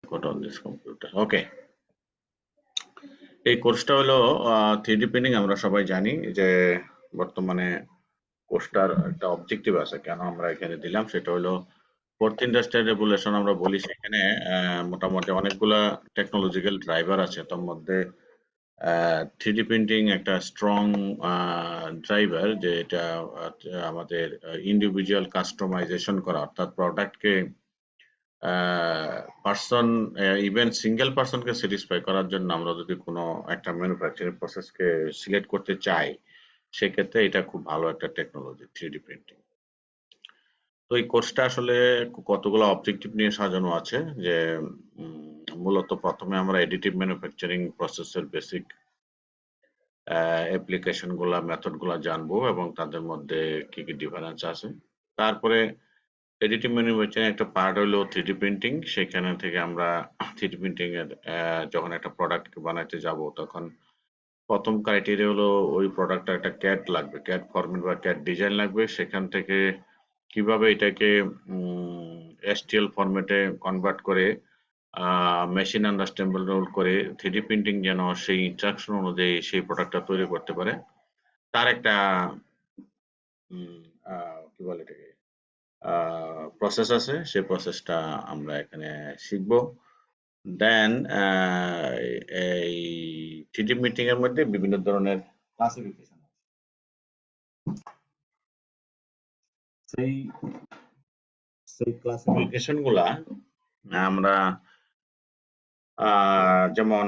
Got on this computer. Okay. এই কোর্সটা হলো 3D প্রিন্টিং। আমরা সবাই জানি যে বর্তমানে কোর্সটার একটা অবজেক্টিভ আছে কেন আমরা এখানে দিলাম, সেটা হলো ফোর্থ ইন্ডাস্ট্রিয়াল রেভলিউশন আমরা বলি। সেখানে মোটামুটি অনেকগুলা টেকনোলজিক্যাল ড্রাইভার আছে, তার মধ্যে 3D প্রিন্টিং একটা স্ট্রং ড্রাইভার, যে এটা আমাদের ইন্ডিভিজুয়াল কাস্টমাইজেশন করা, অর্থাৎ প্রোডাক্টকে পার্সন, ইভেন সিঙ্গেল পার্সনকে স্যাটিসফাই করার জন্য আমরা যদি কোনো একটা ম্যানুফ্যাকচারিং প্রসেসকে সিলেক্ট করতে চাই, সেক্ষেত্রে এটা খুব ভালো একটা টেকনোলজি 3D প্রিন্টিং। তো এই কোর্সটা আসলে কতগুলো অবজেক্টিভ নিয়ে সাজানো আছে, যে মূলত প্রথমে আমরা এডিটিভ ম্যানুফ্যাকচারিং প্রসেসের বেসিক অ্যাপ্লিকেশন গুলা, মেথড গুলা জানবো এবং তাদের মধ্যে কি কি ডিফারেন্স আছে। তারপরে এডিটিভ ম্যানুফ্যাকচারিং একটা পার্ট হলো 3D প্রিন্টিং। সেখানে থেকে আমরা 3D প্রিন্টিং এর যখন একটা প্রোডাক্ট বানাইতে যাব, তখন প্রথম ক্রাইটেরিয়া হলো ওই প্রোডাক্টটা একটা ক্যাড লাগবে, ক্যাড ফরম্যাট বা ক্যাড ডিজাইন লাগবে। সেখান থেকে কিভাবে এটাকে STL ফরম্যাটে কনভার্ট করে মেশিন আন্ডারস্ট্যান্ডেবল করে 3D প্রিন্টিং যেন সেই ইনস্ট্রাকশন অনুযায়ী সেই প্রোডাক্টটা তৈরি করতে পারে, তার একটা কি বলে এটাকে প্রসেস আছে। সেই প্রসেসটা আমরা এখানে শিখব। দেন এই 3D প্রিন্টিং এর মধ্যে বিভিন্ন ধরনের ক্লাসিফিকেশন আছে। সেই ক্লাসিফিকেশন গুলা আমরা যেমন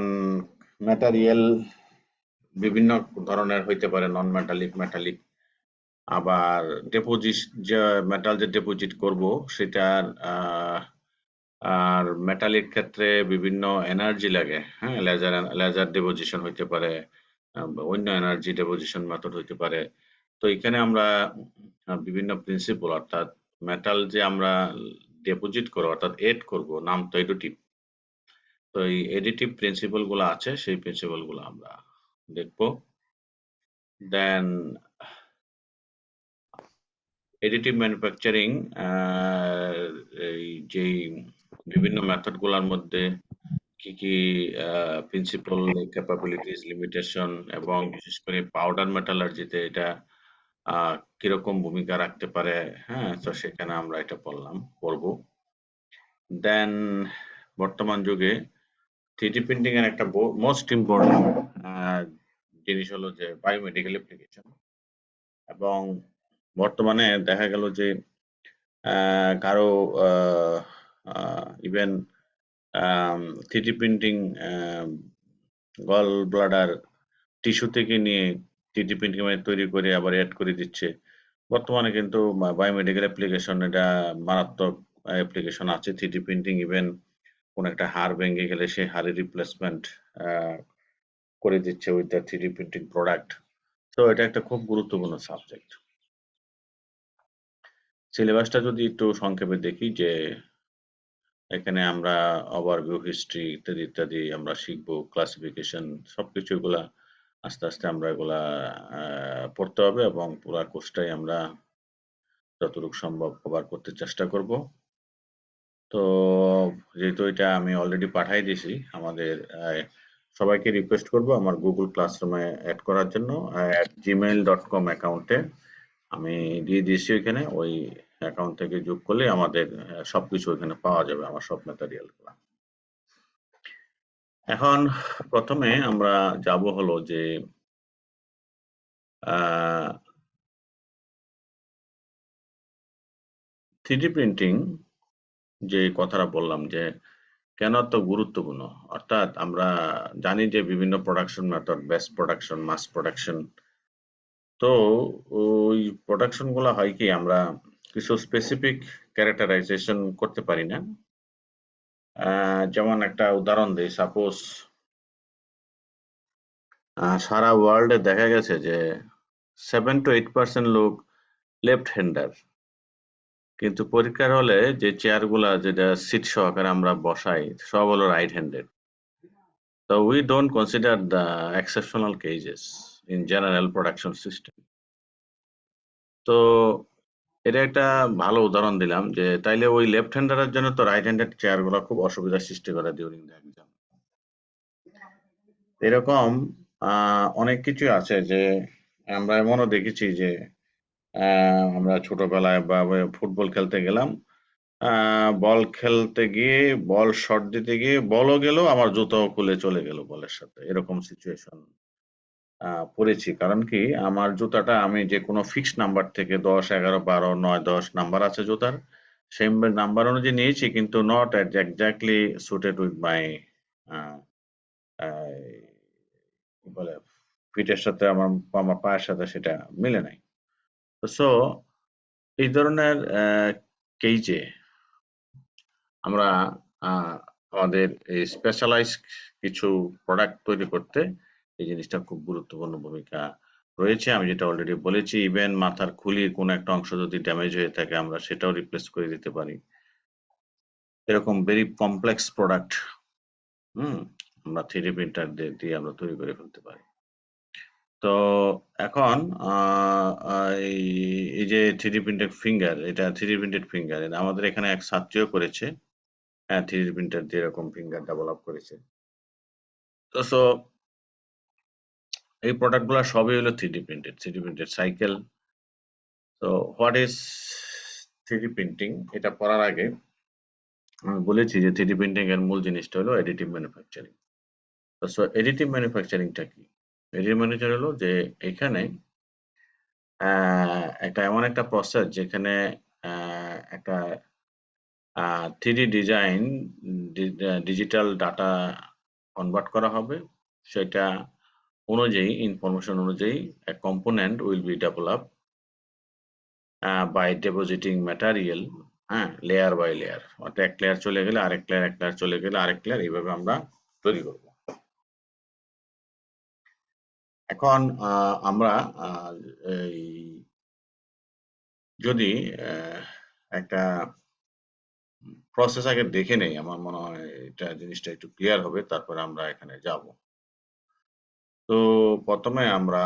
ম্যাটেরিয়াল বিভিন্ন ধরনের হইতে পারে, নন মেটালিক, মেটালিক। আবার ডিপোজিট, যে মেটাল যে ডিপোজিট করব সেটার আর মেটালিক ক্ষেত্রে বিভিন্ন এনার্জি লাগে। হ্যাঁ, লেজার ডিপোজিশন হইতে পারে, অন্য এনার্জি ডিপোজিশন মেথড হইতে পারে। তো এখানে আমরা বিভিন্ন প্রিন্সিপল, অর্থাৎ মেটাল যে আমরা ডিপোজিট করব অর্থাৎ এড করব, নাম তো এডিটিভ। তো এই এডিটিভ প্রিন্সিপল গুলো আছে, সেই প্রিন্সিপল গুলো আমরা দেখব। দেন এডিটিভ ম্যানুফ্যাকচারিং এই যেই বিভিন্ন মেথড গুলার মধ্যে কি কি প্রিন্সিপাল, ক্যাপাবিলিটিস, লিমিটেশন এবং বিশেষ করে পাউডার মেটালার্জিতে এটা কিরকম ভূমিকা রাখতে পারে, হ্যাঁ, তো সেখানে আমরা এটা পড়ব। দেন বর্তমান যুগে 3D প্রিন্টিং এর একটা মোস্ট ইম্পর্টেন্ট জিনিস হলো যে বায়োমেডিক্যাল অ্যাপ্লিকেশন। এবং বর্তমানে দেখা গেল যে কারো even 3D printing gall bladder tissue থেকে নিয়ে 3D প্রিন্টিং তৈরি করে আবার অ্যাড করে দিচ্ছে। বর্তমানে কিন্তু বায়োমেডিক্যাল অ্যাপ্লিকেশন এটা মারাত্মক অ্যাপ্লিকেশন আছে 3D প্রিন্টিং। ইভেন কোন একটা হাড় ভেঙে গেলে সেই হাড়ের রিপ্লেসমেন্ট করে দিচ্ছে with the 3D printing product. তো এটা একটা খুব গুরুত্বপূর্ণ সাবজেক্ট। সিলেবাসটা যদি একটু সংক্ষেপে দেখি, যে এখানে আমরা ওভারভিউ, হিস্ট্রি ইত্যাদি ইত্যাদি আমরা শিখবো, ক্লাসিফিকেশন, সবকিছু এগুলা আস্তে আস্তে আমরা এগুলা পড়তে হবে এবং পুরা কোর্সটাই আমরা যতটুকু সম্ভব কভার করতে চেষ্টা করব। তো যেহেতু এটা আমি অলরেডি পাঠাই দিয়েছি, আমাদের সবাইকে রিকোয়েস্ট করব আমার গুগল ক্লাসরুমে অ্যাড করার জন্য। gmail.com অ্যাকাউন্টে আমি দিয়ে দিয়েছি। এখানে ওই অ্যাকাউন্ট থেকে যোগ করলে আমাদের সবকিছু এখানে পাওয়া যাবে, আমার সব ম্যাটেরিয়ালগুলো। এখন প্রথমে আমরা যাব হলো যে 3D প্রিন্টিং যে কথাটা বললাম যে কেন এত গুরুত্বপূর্ণ, অর্থাৎ আমরা জানি যে বিভিন্ন production method, base production, mass production. তো ওই প্রোডাকশন গুলা হয় কি, আমরা কিছু স্পেসিফিক ক্যারেক্টারাইজেশন করতে পারি না। যেমন একটা উদাহরণ দিই, সাপোজ সারা ওয়ার্ল্ডে দেখা গেছে যে 7 to 8% লোক লেফট হ্যান্ডার, কিন্তু পরীক্ষার হলে যে চেয়ারগুলা যেটা সিট সহকারে আমরা বসাই সব হলো right handed. So we don't consider the exceptional cases in general production system. তো এটা একটা ভালো উদাহরণ দিলাম যে তাইলে ওই লেফট হ্যান্ডারের জন্য তো রাইট হ্যান্ডেড চেয়ার গুলো খুব অসুবিধার সৃষ্টি করে ডিউরিং দ্য এক্সাম। এরকম অনেক কিছু আছে যে আমরা এমনও দেখেছি যে আমরা ছোটবেলায় বা ফুটবল খেলতে গেলাম, বল খেলতে গিয়ে বল শট দিতে গিয়ে বলও গেল, আমার জুতাও খুলে চলে গেল বলের সাথে, এরকম সিচুয়েশন পড়েছি। কারণ কি, আমার জুতাটা আমি যে কোনো ফিক্সড নাম্বার থেকে 10, 11, 12, 9, 10 নাম্বার আছে জুতার, সেই নাম্বার অনুযায়ী নিয়েছি, কিন্তু not exactly suited with my কি বলে ফিটের সাথে, আমার আমার পায়ের সাথে সেটা মিলে নাই। সো এই ধরনের কেজে আমরা আমাদের এই স্পেশালাইজ কিছু প্রোডাক্ট তৈরি করতে এই জিনিসটা খুব গুরুত্বপূর্ণ ভূমিকা রয়েছে। আমি যেটা অলরেডি বলেছি, ইভেন মাথার খুলির কোনো একটা অংশ যদি ড্যামেজ হয়ে থাকে আমরা সেটাও রিপ্লেস করে দিতে পারি। এরকম ভেরি কমপ্লেক্স প্রোডাক্ট আমরা 3D প্রিন্টার দিয়ে আমরা তৈরি করে ফেলতে পারি। তো এখন এই যে 3D প্রিন্টেড ফিঙ্গার, এটা 3D প্রিন্টেড ফিঙ্গার, আমাদের এখানে এক ছাত্রীও করেছে। হ্যাঁ, 3D প্রিন্টার দিয়ে এরকম ফিঙ্গার ডেভেলপ করেছে। তো এই প্রোডাক্ট গুলা সবই হলো 3D প্রিন্টেড সাইকেল। তো হোয়াট ইজ 3D প্রিন্টিং, এটা পড়ার আগে আমি বলেছি যে 3D প্রিন্টিং এর মূল জিনিসটা হলো এডিটিভ ম্যানুফ্যাকচারিং। তো এডিটিভ ম্যানুফ্যাকচারিংটা কি? এডিটিভ ম্যানুফ্যাকচার হলো যে এখানে একটা এমন একটা প্রসেস যেখানে একটা 3D design digital data convert করা হবে। সেটা অনুযায়ী, ইনফরমেশন অনুযায়ী a component will be developed by depositing material, হ্যাঁ, লেয়ার বাই লেয়ার। অর্থাৎ এক লেয়ার চলে গেলে আরেক লেয়ার, এক লেয়ার চলে গেলে আরেক লেয়ার, এইভাবে আমরা তৈরি করব। এখন আমরা এই যদি একটা প্রসেস আগে দেখে নেই, আমার মনে হয় এটা জিনিসটা একটু ক্লিয়ার হবে, তারপরে আমরা এখানে যাব। তো প্রথমে আমরা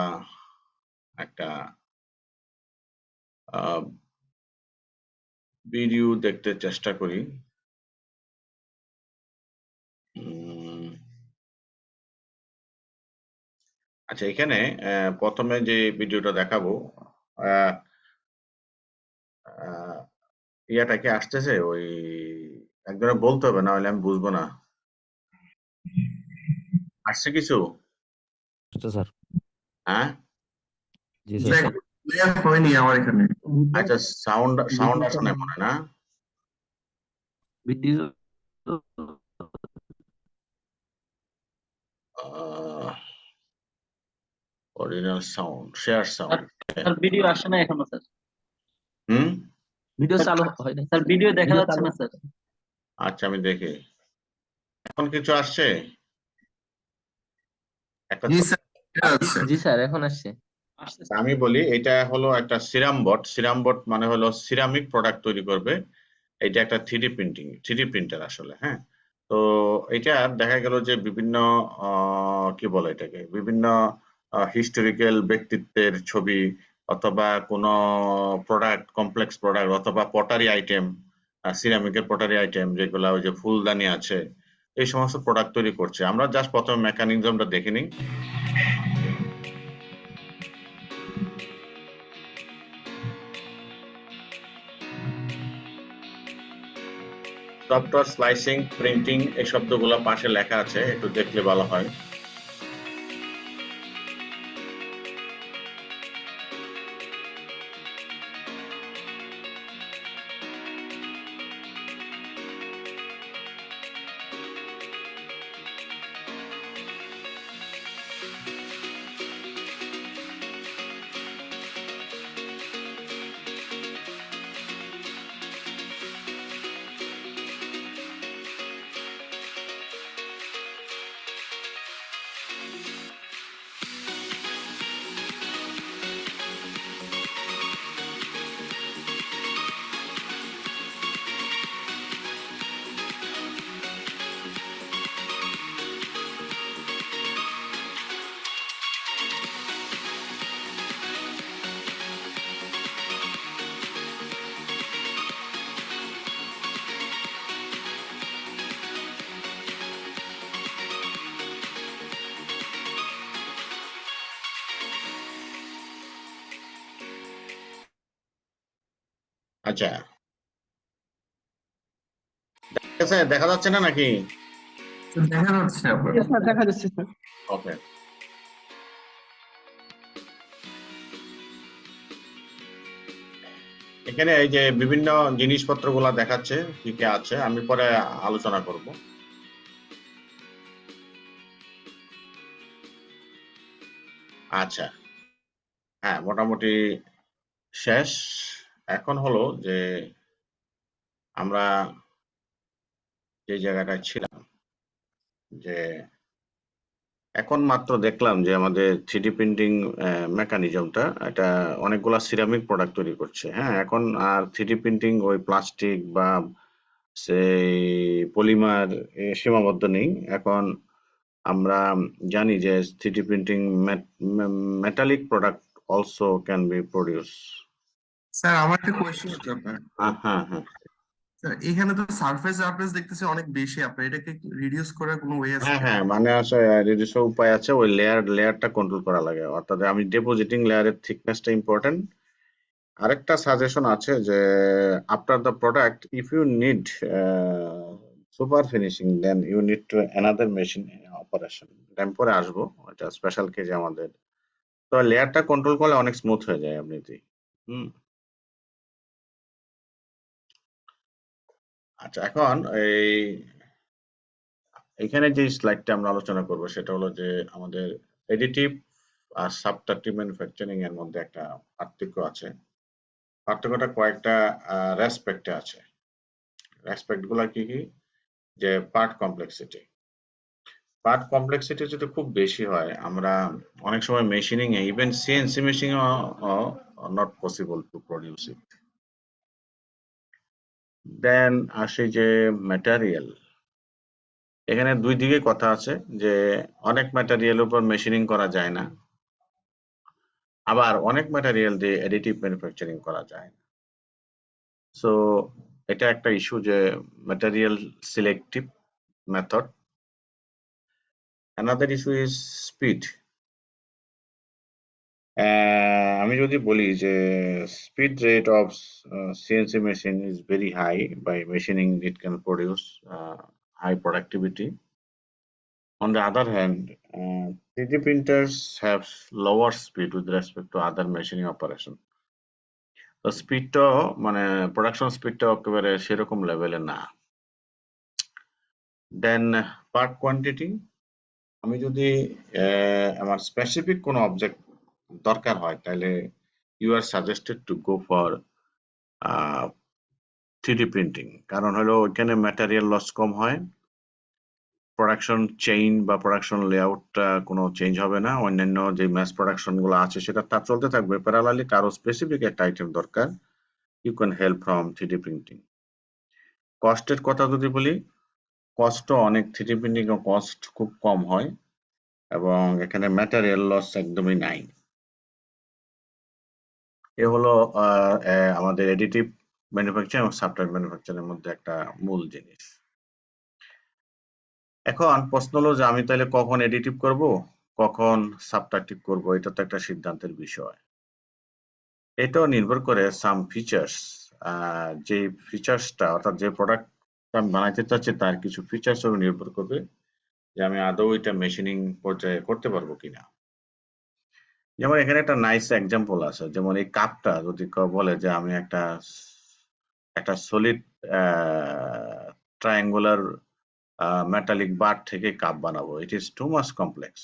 একটা ভিডিও দেখতে চেষ্টা করি। আচ্ছা, এখানে প্রথমে যে ভিডিওটা দেখাবো, ইয়াটা কি আসতেছে? ওই একজনে বলতে হবে, না হলে আমি বুঝবো না। আসছে কিছু? স্যার। হ্যাঁ, জি স্যার। ক্লিয়ার হয়নি আমার এখানে। আচ্ছা, সাউন্ড সাউন্ড আসে না মনে, না? Video original sound, share sound. Sir video আসে না এখনো স্যার। হুম, ভিডিও চালু হয় না স্যার ভিডিও দেখা যাচ্ছে না স্যার। আচ্ছা, আমি দেখি এখন কিছু আসছে। একটা জি স্যার, ক্লিয়ার আছে। জি স্যার, এখন আসছে। আমি বলি, এটা হলো একটা সিরাম বট মানে হলো সিরামিক প্রোডাক্ট তৈরি করবে। এটা একটা 3D প্রিন্টার আসলে। হ্যাঁ, তো এটা দেখা গেল যে বিভিন্ন কি বলে এটাকে, বিভিন্ন হিস্টোরিক্যাল ব্যক্তিত্বের ছবি, অথবা কোনো প্রোডাক্ট, কমপ্লেক্স প্রোডাক্ট, অথবা পটারি আইটেম, সিরামিকের পটারি আইটেম যেগুলা ওই যে ফুলদানি আছে, এই সমস্ত প্রোডাক্ট তৈরি করছে। আমরা জাস্ট প্রথমে মেকানিজমটা দেখে নিই। সফটওয়্যার স্লাইসিং, প্রিন্টিং, এই শব্দগুলো পাশে লেখা আছে, একটু দেখলে ভালো হয়। আচ্ছা, দেখা যাচ্ছে না নাকি? দেখা যাচ্ছে আপনার। স্যার দেখা যাচ্ছে স্যার। ওকে। এখানে এই যে বিভিন্ন জিনিসপত্রগুলা দেখাচ্ছে কি কি আছে, আমি পরে আলোচনা করব। আচ্ছা, হ্যাঁ, মোটামুটি শেষ। এখন হলো যে আমরা যে জায়গাটায় ছিলাম, যে এখন মাত্র দেখলাম যে আমাদের 3D প্রিন্টিং মেকানিজমটা এটা অনেকগুলা সিরামিক প্রোডাক্ট তৈরি করছে। হ্যাঁ, এখন আর 3D প্রিন্টিং ওই প্লাস্টিক বা সেই পলিমার সীমাবদ্ধ নেই। এখন আমরা জানি যে 3D printing metallic product also can be produce. Sir আমার একটা কোয়েশ্চেন আছে আপনার। হ্যাঁ, হ্যাঁ, হ্যাঁ। স্যার এখানে তো সারফেস রাফনেস দেখতেছি অনেক বেশি, আপনার এটাকে রিডিউস করার কোনো ওয়ে আছে? হ্যাঁ, হ্যাঁ, মানে আছে রিডিউস উপায় আছে, ওই লেয়ারটা কন্ট্রোল করা লাগে। অর্থাৎ আমি ডিপোজিটিং লেয়ারের থিকনেসটা ইম্পর্টেন্ট। আরেকটা সাজেশন আছে যে after the product if you need super finishing then you need to another machine operation. আমি পরে আসবো, এটা স্পেশাল কেজে আমাদের। তো লেয়ারটা কন্ট্রোল করলে অনেক স্মুথ হয়ে যায় এমনিতেই। হুম। আচ্ছা, এখন এইখানে যে স্লাইডটা আমরা আলোচনা করব সেটা হলো যে আমাদের এডিটিভ আর সাবট্রাকটিভ ম্যানুফ্যাকচারিং এর মধ্যে একটা পার্থক্য আছে। পার্থক্যটা কয়েকটা রেসপেক্টে আছে। রেসপেক্ট গুলা কি কি? যে পার্ট কমপ্লেক্সিটি যদি খুব বেশি হয়, আমরা অনেক সময় মেশিনিং এ even CNC machining not possible to produce it. Then আসে যে ম্যাটেরিয়াল। এখানে দুই দিকে কথা আছে যে অনেক ম্যাটেরিয়ালের উপর মেশিনিং করা যায় না, আবার অনেক ম্যাটেরিয়াল দিয়ে অ্যাডিটিভ ম্যানুফ্যাকচারিং করা যায় না। সো এটা একটা ইস্যু যে material selective method. Another issue is speed. আমি যদি বলি যে speed rate of CNC machine is very high. By machining it can produce high productivity. On the other hand, 3D printers have lower speed with respect to other machining operation. তো স্পিডটাও মানে production স্পিডটাও একেবারে সেরকম লেভেলে না। দেন part quantity, আমি যদি আমার specific কোনো অবজেক্ট দরকার হয় তাহলে you are suggested to go for 3D printing. কারণ হলো ওইখানে ম্যাটেরিয়াল লস কম হয়, প্রোডাকশন চেইন বা প্রোডাকশন লেআউটটা কোনো চেঞ্জ হবে না, অন্যান্য যে ম্যাস প্রোডাকশন গুলো আছে সেটা তার চলতে থাকবে প্যারালালি। কারো স্পেসিফিক একটা আইটেম দরকার, you can help from 3D printing. কস্টের কথা যদি বলি, কস্টও অনেক 3D প্রিন্টিং এর কস্ট খুব কম হয় এবং এখানে ম্যাটেরিয়াল লস একদমই নাই। এ হলো আমাদের এডিটিভ ম্যানুফ্যাকচার এবং সফটওয়্যার ম্যানুফ্যাকচারের মধ্যে একটা মূল জিনিস। এখন প্রশ্ন হলো যে আমি তাহলে কখন এডিটিভ করব, কখন সাবট্রাকটিভ করব, এটা তো একটা সিদ্ধান্তের বিষয়। এটাও নির্ভর করে সাম ফিচার্স। যে ফিচার্সটা অর্থাৎ যে প্রোডাক্ট আমি বানাইতে চাচ্ছি তার কিছু ফিচার্স এর নির্ভর করবে যে আমি আদৌ এটা মেশিনিং পর্যায়ে করতে পারবো কিনা। যেমন এখানে একটা নাইস এক্সাম্পল আছে, যেমন এই কাপটা যদি কেউ বলে যে আমি একটা সলিড ট্রায়াঙ্গুলার মেটালিক বার থেকে কাপ বানাবো, it is too much complex.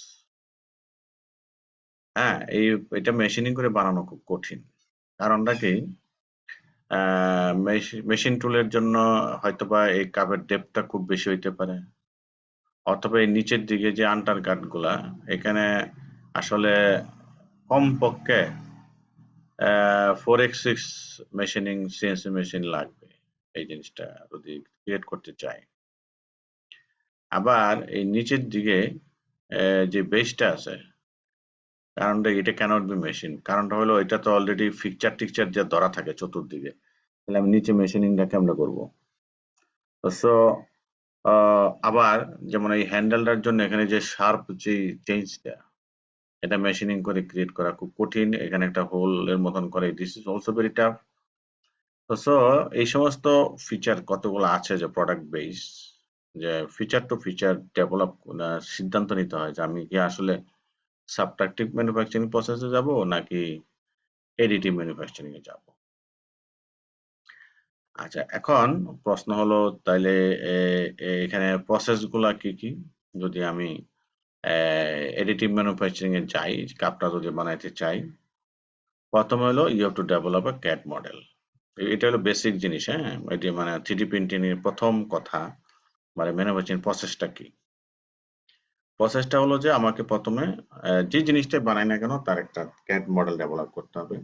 হ্যাঁ, এটা মেশিনিং করে বানানো খুব কঠিন। কারণটা কি? মেশিন টুলের জন্য হয়তোবা এই কাপের ডেপথটা খুব বেশি হইতে পারে, অথবা এই নিচের দিকে যে আন্টার কাট গুলা, এখানে আসলে কমপক্ষে 4x6 মেশিনিং সিএনসি মেশিন লাগবে এই জিনিসটা যদি ক্রিয়েট করতে চাই। আবার এই নিচের দিকে যে বেসটা আছে, কারণটা এটা ক্যানট বি মেশিন। কারণটা হলো এটা তো অলরেডি ফিকচার টিকচার যে ধরা থাকে চতুর্দিকে, তাহলে আমি নিচে মেশিনিংটা কেমনে করবো? সো আবার যেমন এই হ্যান্ডেলটার জন্য এখানে যে শার্প যে চেঞ্জটা, এটা মেশিনিং করে ক্রিয়েট করা খুব কঠিন। এখানে একটা হোল এর মতন করে, this is also very tough. তো এই সমস্ত ফিচার কতগুলো আছে যে প্রোডাক্ট বেস, যে ফিচার টু ফিচার ডেভেলপ সিদ্ধান্ত নিতে হয় যে আমি কি আসলে সাবট্রাকটিভ ম্যানুফ্যাকচারিং প্রসেসে যাব নাকি এডিটিভ ম্যানুফ্যাকচারিং এ যাব। আচ্ছা, এখন প্রশ্ন হলো তাইলে এখানে প্রসেস গুলা কি কি, যদি আমি এডিটিভ ম্যানুফ্যাকচারিং এ যাই, কাপটা যদি বানাইতে চাই, প্রথমে হলো you have to develop a CAD model. এটা হলো বেসিক জিনিস, হ্যাঁ, এটি মানে 3D প্রিন্টিং এর প্রথম কথা, মানে ম্যানুফ্যাকচারিং প্রসেসটা কি। প্রসেসটা হলো যে আমাকে প্রথমে যে জিনিসটাই বানাই না কেন তার একটা ক্যাড মডেল ডেভেলপ করতে হবে।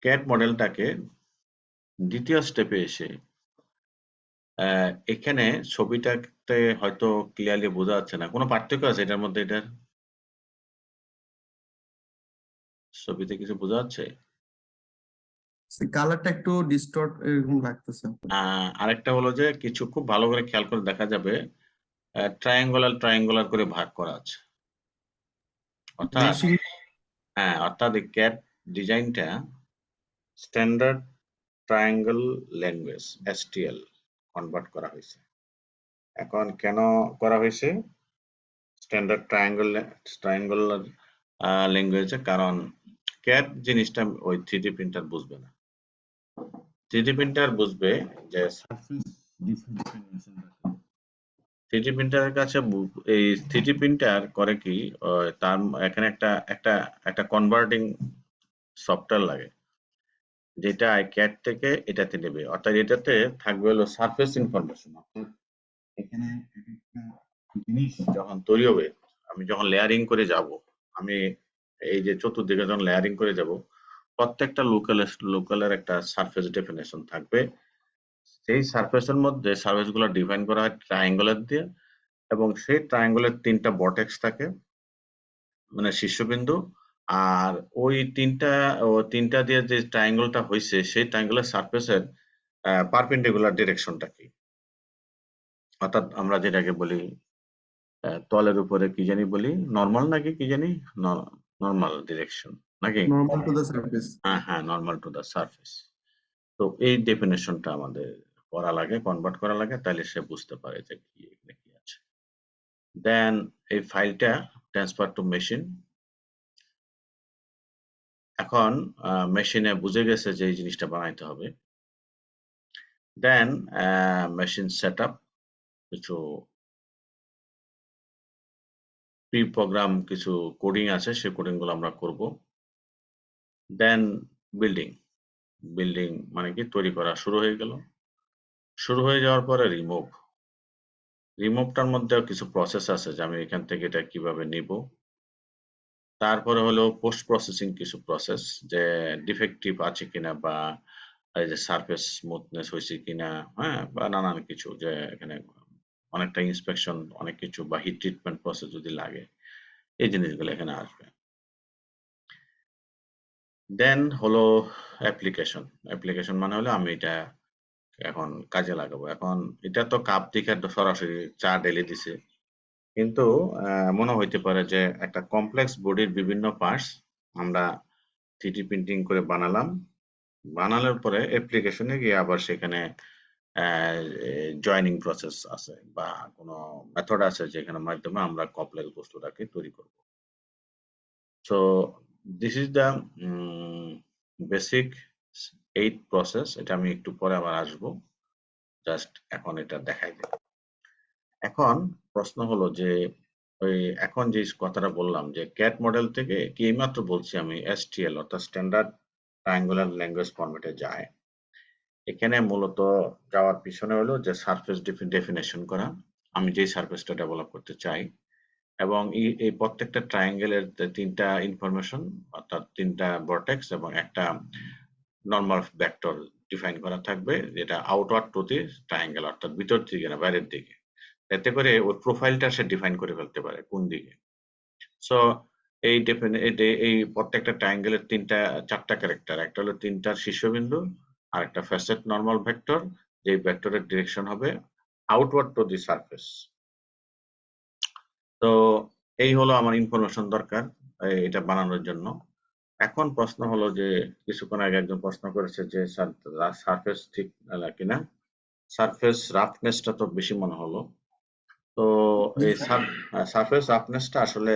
ক্যাড মডেলটাকে দ্বিতীয় স্টেপে এসে এখানে ছবিটাতে হয়তো ক্লিয়ারলি বোঝা যাচ্ছে না, কোনো পার্থক্য আছে এটার মধ্যে? এটার ছবিতে কিছু বোঝা যাচ্ছে? কালারটা একটু ডিস্টর্ট এরকম লাগতেছে। আরেকটা হলো যে কিছু খুব ভালো করে খেয়াল করে দেখা যাবে ট্রায়াঙ্গুলার করে ভাগ করা আছে, অর্থাৎ মেশিং অর্থাৎ এই ক্যাড ডিজাইনটা standard triangle language STL convert করা হয়েছে। এখন কেন করা হয়েছে স্ট্যান্ডার্ড ট্রায়াঙ্গুলার ল্যাঙ্গুয়েজে? কারণ ক্যাড জিনিসটা ওই 3D প্রিন্টার বুঝবে না। 3D প্রিন্টার বুঝবে যে সারফেস ডিফিনিশন। 3D প্রিন্টারের কাছে এই 3D প্রিন্টার করে কি, তার এখানে একটা কনভার্টিং সফটওয়্যার লাগে, যেটা ক্যাড থেকে এটাতে নেবে, অর্থাৎ এটাতে থাকবে হলো সারফেস ইনফরমেশন। অর্থাৎ এখানে একটা জিনিস যখন তৈরি হবে, আমি যখন লেয়ারিং করে যাব, আমি এই যে চতুর্দিকে যখন লেয়ারিং করে যাব, প্রত্যেকটা লোকালের একটা সারফেস ডেফিনেশন থাকবে। সেই সারফেসের মধ্যে সারফেস গুলো ডিফাইন করা হয় ট্রায়াঙ্গুলার দিয়ে, এবং সেই ট্রায়াঙ্গুলের 3টা বটেক্স থাকে, মানে শীর্ষবিন্দু। আর ওই তিনটা দিয়ে যে ট্রায়াঙ্গলটা হয়েছে, সেই ট্রায়াঙ্গুলার সারফেসের পারপেন্ডিকুলার ডিরেকশনটা কি, অর্থাৎ আমরা যেটাকে বলি তলের উপরে কি জানি বলি, নর্মাল নাকি কি জানি, নর্মাল ডিরেকশন নাকি? Normal to the surface. হ্যাঁ, নর্মাল টু দ্য সারফেস। তো এই ডেফিনেশনটা আমাদের করা লাগে, কনভার্ট করা লাগে, তাহলে সে বুঝতে পারে যে কি এখানে কি আছে। দেন এই ফাইলটা ট্রান্সফার টু মেশিন। এখন মেশিনে বুঝে গেছে যে এই জিনিসটা বানাইতে হবে। দেন মেশিন সেটআপ, কিছু প্রি প্রোগ্রাম কিছু কোডিং আছে, সেই কোডিং গুলো আমরা করব। দেন বিল্ডিং মানে কি তৈরি করা শুরু হয়ে গেল। শুরু হয়ে যাওয়ার পরে রিমুভটার মধ্যেও কিছু প্রসেস আছে, যে আমি এখান থেকে এটা কিভাবে নিব। তারপরে হলো পোস্ট প্রসেসিং কিছু প্রসেস, যে ডিফেক্টিভ আছে কিনা, বা এই যে সারফেস স্মুথনেস হয়েছে কিনা, হ্যাঁ, বা নানান কিছু, যে এখানে অনেকটা ইন্সপেকশন, অনেক কিছু, বা হিট ট্রিটমেন্ট প্রসেস যদি লাগে, এই জিনিসগুলো এখানে আসবে। দেন হলো অ্যাপ্লিকেশন মানে হলো আমি এটা এখন কাজে লাগাবো। এখন এটা তো কাপ থেকে সরাসরি চা ঢেলে দিছে, কিন্তু মনে হইতে পারে যে একটা কমপ্লেক্স বডির বিভিন্ন পার্টস আমরা 3D প্রিন্টিং করে বানানোর পরে অ্যাপ্লিকেশনে গিয়ে আবার সেখানে জয়েনিং প্রসেস আছে, বা কোনো মেথড আছে যেখানে মাধ্যমে আমরা কমপ্লেক্স বস্তুটাকে তৈরি করব। So this is the basic 8 process. এটা আমি একটু পরে আবার আসবো, জাস্ট এখন এটা দেখাই দিই। এখন প্রশ্ন হলো যে ওই এখন যে কথাটা বললাম যে ক্যাট মডেল থেকে কি এইমাত্র বলছি আমি STL অর্থাৎ স্ট্যান্ডার্ড ট্রায়াঙ্গুলার ল্যাঙ্গুয়েজ ফরম্যাটে যায়। এখানে মূলত যাওয়ার পিছনে হলো যে সারফেস ডেফিনেশন করা, আমি যেই সারফেসটা ডেভেলপ করতে চাই, এবং এই প্রত্যেকটা ট্রায়াঙ্গেলের 3টা ইনফরমেশন, অর্থাৎ 3টা ভার্টেক্স এবং একটা নর্মাল ভেক্টর ডিফাইন করা থাকবে, যেটা আউটওয়ার্ড টু দি ট্রায়াঙ্গেল, অর্থাৎ ভিতর দিকে না বাইরের দিকে, এতে করে ওই প্রোফাইলটা সে ডিফাইন করে ফেলতে পারে কোন দিকে। সো এই প্রত্যেকটা ট্রায়াঙ্গেলের 4টা ক্যারেক্টার, একটা হলো 3টার শীর্ষবিন্দু, আর একটা ফ্যাসেট নর্মাল ভেক্টর, যে ভেক্টরের ডিরেকশন হবে আউটওয়ার্ড টু দি সারফেস। তো এই হলো আমার ইনফরমেশন দরকার এটা বানানোর জন্য। এখন প্রশ্ন হলো যে কিছুক্ষণ আগে একজন প্রশ্ন করেছে যে সারফেস ঠিক কিনা, সারফেস রাফনেসটা তো বেশি মনে হলো। তো এই সারফেস রাফনেসটা আসলে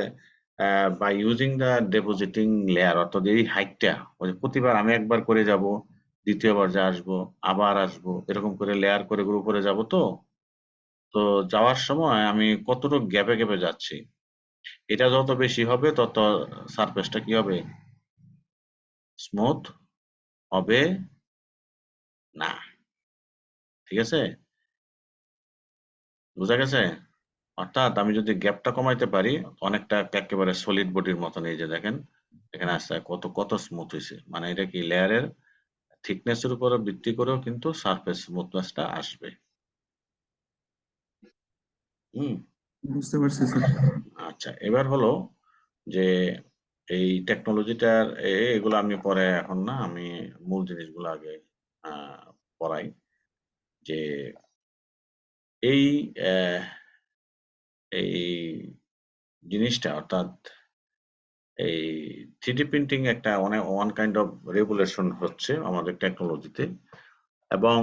by using the depositing layer, অর্থাৎ এই হাইটটা, প্রতিবার আমি একবার করে যাব, দ্বিতীয়বার যা আসবো, আবার আসবো, এরকম করে লেয়ার করে উপরে যাব। তো যাওয়ার সময় আমি কতটুকু গ্যাপে গ্যাপে যাচ্ছি, এটা যত বেশি হবে তত সারফেসটা কি হবে, স্মুথ হবে না। ঠিক আছে, বুঝা গেছে? অর্থাৎ আমি যদি গ্যাপটা কমাইতে পারি, অনেকটা একেবারে সলিড বডির মতন, এই যে দেখেন এখানে আসছে কত কত স্মুথ হয়েছে। মানে এটা কি লেয়ারের থিকনেসের উপর ভিত্তি করেও কিন্তু সারফেস স্মুথনেসটা আসবে। হুম। বুঝতে পারছি স্যার। আচ্ছা, এবার হলো যে এই টেকনোলজিটার এগুলো আমি পরে, এখন না, আমি মূল জিনিসগুলো আগে পড়াই। যে এই আহ, এই জিনিসটা, অর্থাৎ এই 3D প্রিন্টিং একটা অনেক ওয়ান কাইন্ড অফ রেগুলেশন হচ্ছে আমাদের টেকনোলজিতে, এবং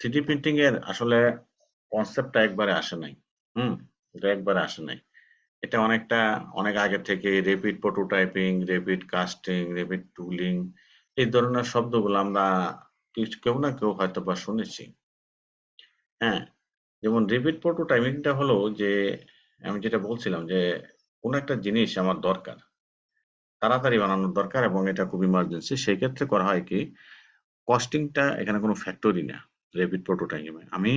3D প্রিন্টিং এর আসলে কনসেপ্টটা একবারে আসে নাই। হুম, এটা একবারে আসে নাই। এটা অনেক আগে থেকে rapid prototyping, rapid casting, rapid tooling, এই ধরনের শব্দগুলো আমরা কেউ না কেউ হয়তো বা শুনেছি। হ্যাঁ, যেমন রেপিড প্রোটোটাইপিংটা হলো যে আমি যেটা বলছিলাম যে কোন একটা জিনিস আমার দরকার, তাড়াতাড়ি বানানোর দরকার এবং এটা খুব ইমার্জেন্সি, সেক্ষেত্রে করা হয় কি, কস্টিংটা এখানে কোনো ফ্যাক্টরই না। রেপিড প্রোটোটাইপিংয়ে আমি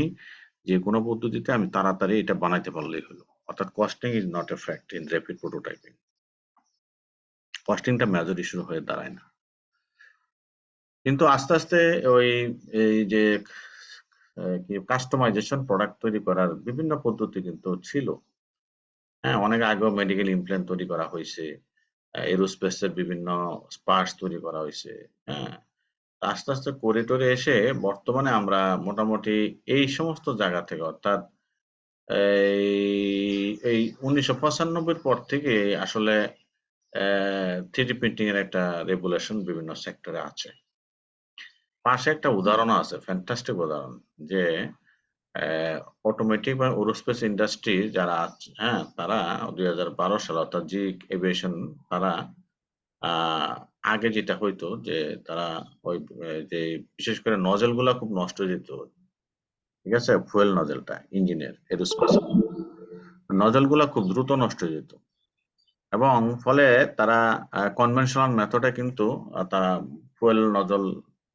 যে কোনো পদ্ধতিতে আমি তাড়াতাড়ি এটা বানাইতে পারলেই হলো, অর্থাৎ costing is not a fact in rapid prototyping. কস্টিংটা মেজর ইস্যু হয়ে দাঁড়ায় না। কিন্তু আস্তে আস্তে ওই এই যে কি কাস্টমাইজেশন প্রোডাক্ট তৈরি করার বিভিন্ন পদ্ধতি কিন্তু ছিল। হ্যাঁ, অনেক আগেও মেডিকেল ইমপ্ল্যান্ট তৈরি করা হয়েছে, এরোস্পেসের বিভিন্ন পার্টস তৈরি করা হয়েছে। হ্যাঁ, আস্তে আস্তে করে টরে এসে বর্তমানে আমরা মোটামুটি এই সমস্ত জায়গা থেকে, অর্থাৎ এই 1995 পর থেকে আসলে 3D প্রিন্টিং এর একটা রেগুলেশন বিভিন্ন সেক্টরে আছে। পাশে একটা উদাহরণ আছে, ফ্যান্টাস্টিক উদাহরণ, যে অটোমেটিক বা এরোস্পেস ইন্ডাস্ট্রি যারা আছে, হ্যাঁ, তারা 2012 সালে, অর্থাৎ জি এভিয়েশন, তারা আহ, আগে যেটা হইতো যে তারা ওই যে বিশেষ করে নজেল গুলা খুব নষ্ট হয়ে যেত। ঠিক আছে, ফুয়েল নজেলটা ইঞ্জিনের এরোস্পেস নজেল গুলা খুব দ্রুত নষ্ট হয়ে যেত, এবং ফলে তারা কনভেনশনাল মেথডে কিন্তু তারা ফুয়েল নজল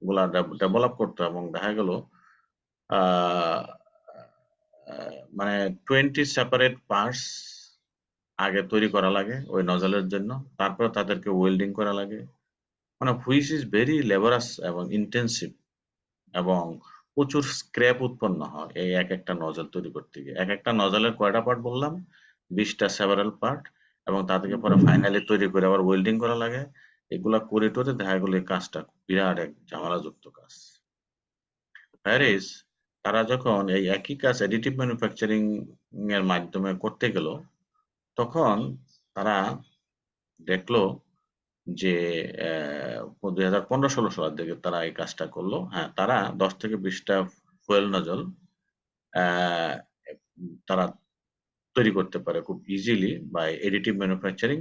গুলা ডেভেলপ করতো, এবং দেখা গেল আহ, মানে 20 সেপারেট পার্টস আগে তৈরি করা লাগে ওই নজলের জন্য, তারপরে তাদেরকে ওয়েল্ডিং করা লাগে, মানে হুইচ ইজ ভেরি লেবারাস এবং ইন্টেন্সিভ, এবং প্রচুর স্ক্র্যাপ উৎপন্ন হয় এই এক একটা নজল তৈরি করতে গিয়ে। এক একটা নজলের কয়টা পার্ট বললাম, 20টা সেভারাল পার্ট, এবং তাদেরকে পরে ফাইনালি তৈরি করে আবার ওয়েল্ডিং করা লাগে। এগুলা করে টোরে দেখা গেলো এই কাজটা বিরাট এক ঝামেলাযুক্ত কাজ। প্যারিস, তারা যখন এই একই কাজ অ্যাডিটিভ ম্যানুফ্যাকচারিং এর মাধ্যমে করতে গেল, তখন তারা দেখলো যে 2015-16 সালের দিকে তারা এই কাজটা করলো। হ্যাঁ, তারা 10 থেকে 20টা ফুয়েল নজল তারা তৈরি করতে পারে খুব ইজিলি বাই এডিটিভ ম্যানুফ্যাকচারিং,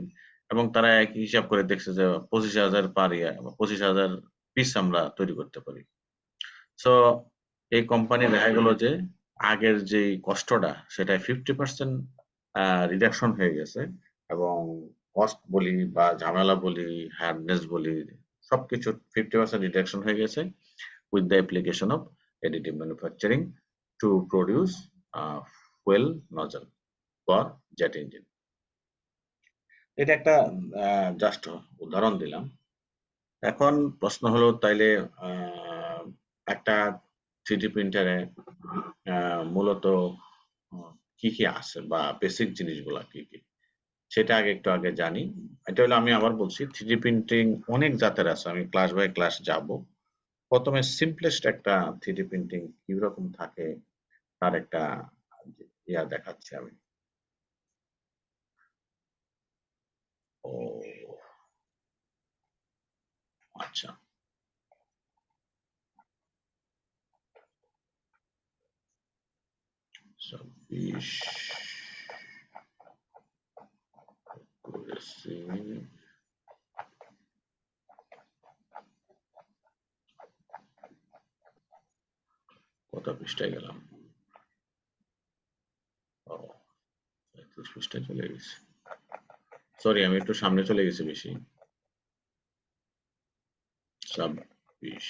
এবং তারা একই হিসাব করে দেখছে যে 25,000 পার ইয়ার, 25,000 পিস আমরা তৈরি করতে পারি। সো এই কোম্পানি দেখা গেল যে আগের যে কষ্টটা সেটা 50% রিডাকশন হয়ে গেছে, এবং কস্ট বলি বা ঝামেলা বলি, হার্ডনেস বলি, সবকিছু 50% রিডাকশন হয়ে গেছে with the application of additive manufacturing to produce fuel nozzle for jet engine. এটা একটা জাস্ট উদাহরণ দিলাম। এখন প্রশ্ন হলো তাইলে একটা 3D প্রিন্টারে মূলত কি কি আছে বা বেসিক জিনিসগুলা কি কি, সেটা একটু আগে জানি। এটা হলো, আমি আবার বলছি, 3D প্রিন্টিং অনেক জাতের আছে, আমি ক্লাস বাই ক্লাস যাব। প্রথমে সিম্পলেস্ট একটা 3D প্রিন্টিং কিরকম থাকে তার একটা ইয়া দেখাচ্ছি আমি। ও আচ্ছা, ছাব্বিশ করেছি। কত পৃষ্ঠায় গেলাম? ও, 35 পৃষ্ঠায় চলে গেছে। সরি, আমি একটু সামনে চলে গেছি বেশি। 26।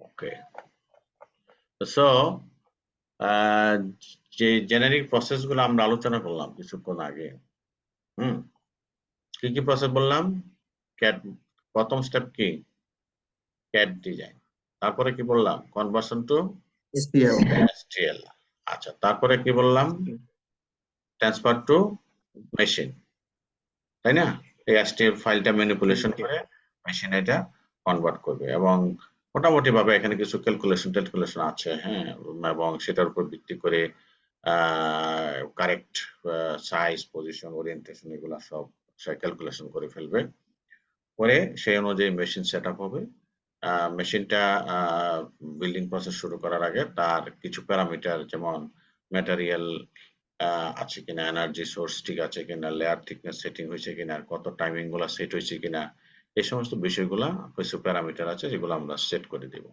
ওকে, সো যে জেনারিক প্রসেস গুলো আমরা আলোচনা করলাম কিছুক্ষণ আগে, কি কি প্রসেস বললাম? ক্যাট, প্রথম স্টেপ কি? CAD design. তারপরে কি বললাম? Conversion to STL STL। আচ্ছা, তারপরে কি বললাম? ট্রান্সফার টু মেশিন, তাই না? এই STL ফাইলটা ম্যানিপুলেশন করে মেশিনে এটা কনভার্ট করবে, এবং মোটামুটি ভাবে এখানে কিছু ক্যালকুলেশন আছে, হ্যাঁ, এবং সেটার উপর ভিত্তি করে কারেক্ট সাইজ, পজিশন, ওরিয়েন্টেশন এগুলা সব ক্যালকুলেশন করে ফেলবে। পরে সেই অনুযায়ী মেশিন সেট আপ হবে। মেশিনটা বিল্ডিং প্রসেস শুরু করার আগে তার কিছু প্যারামিটার, যেমন ম্যাটেরিয়াল আছে কিনা, এনার্জি সোর্স ঠিক আছে কিনা, লেয়ার থিকনেস সেটিং হয়েছে কিনা, কত টাইমিং গুলা সেট হয়েছে কিনা, এই সমস্ত বিষয়গুলা কিছু প্যারামিটার আছে যেগুলো আমরা সেট করে দেব।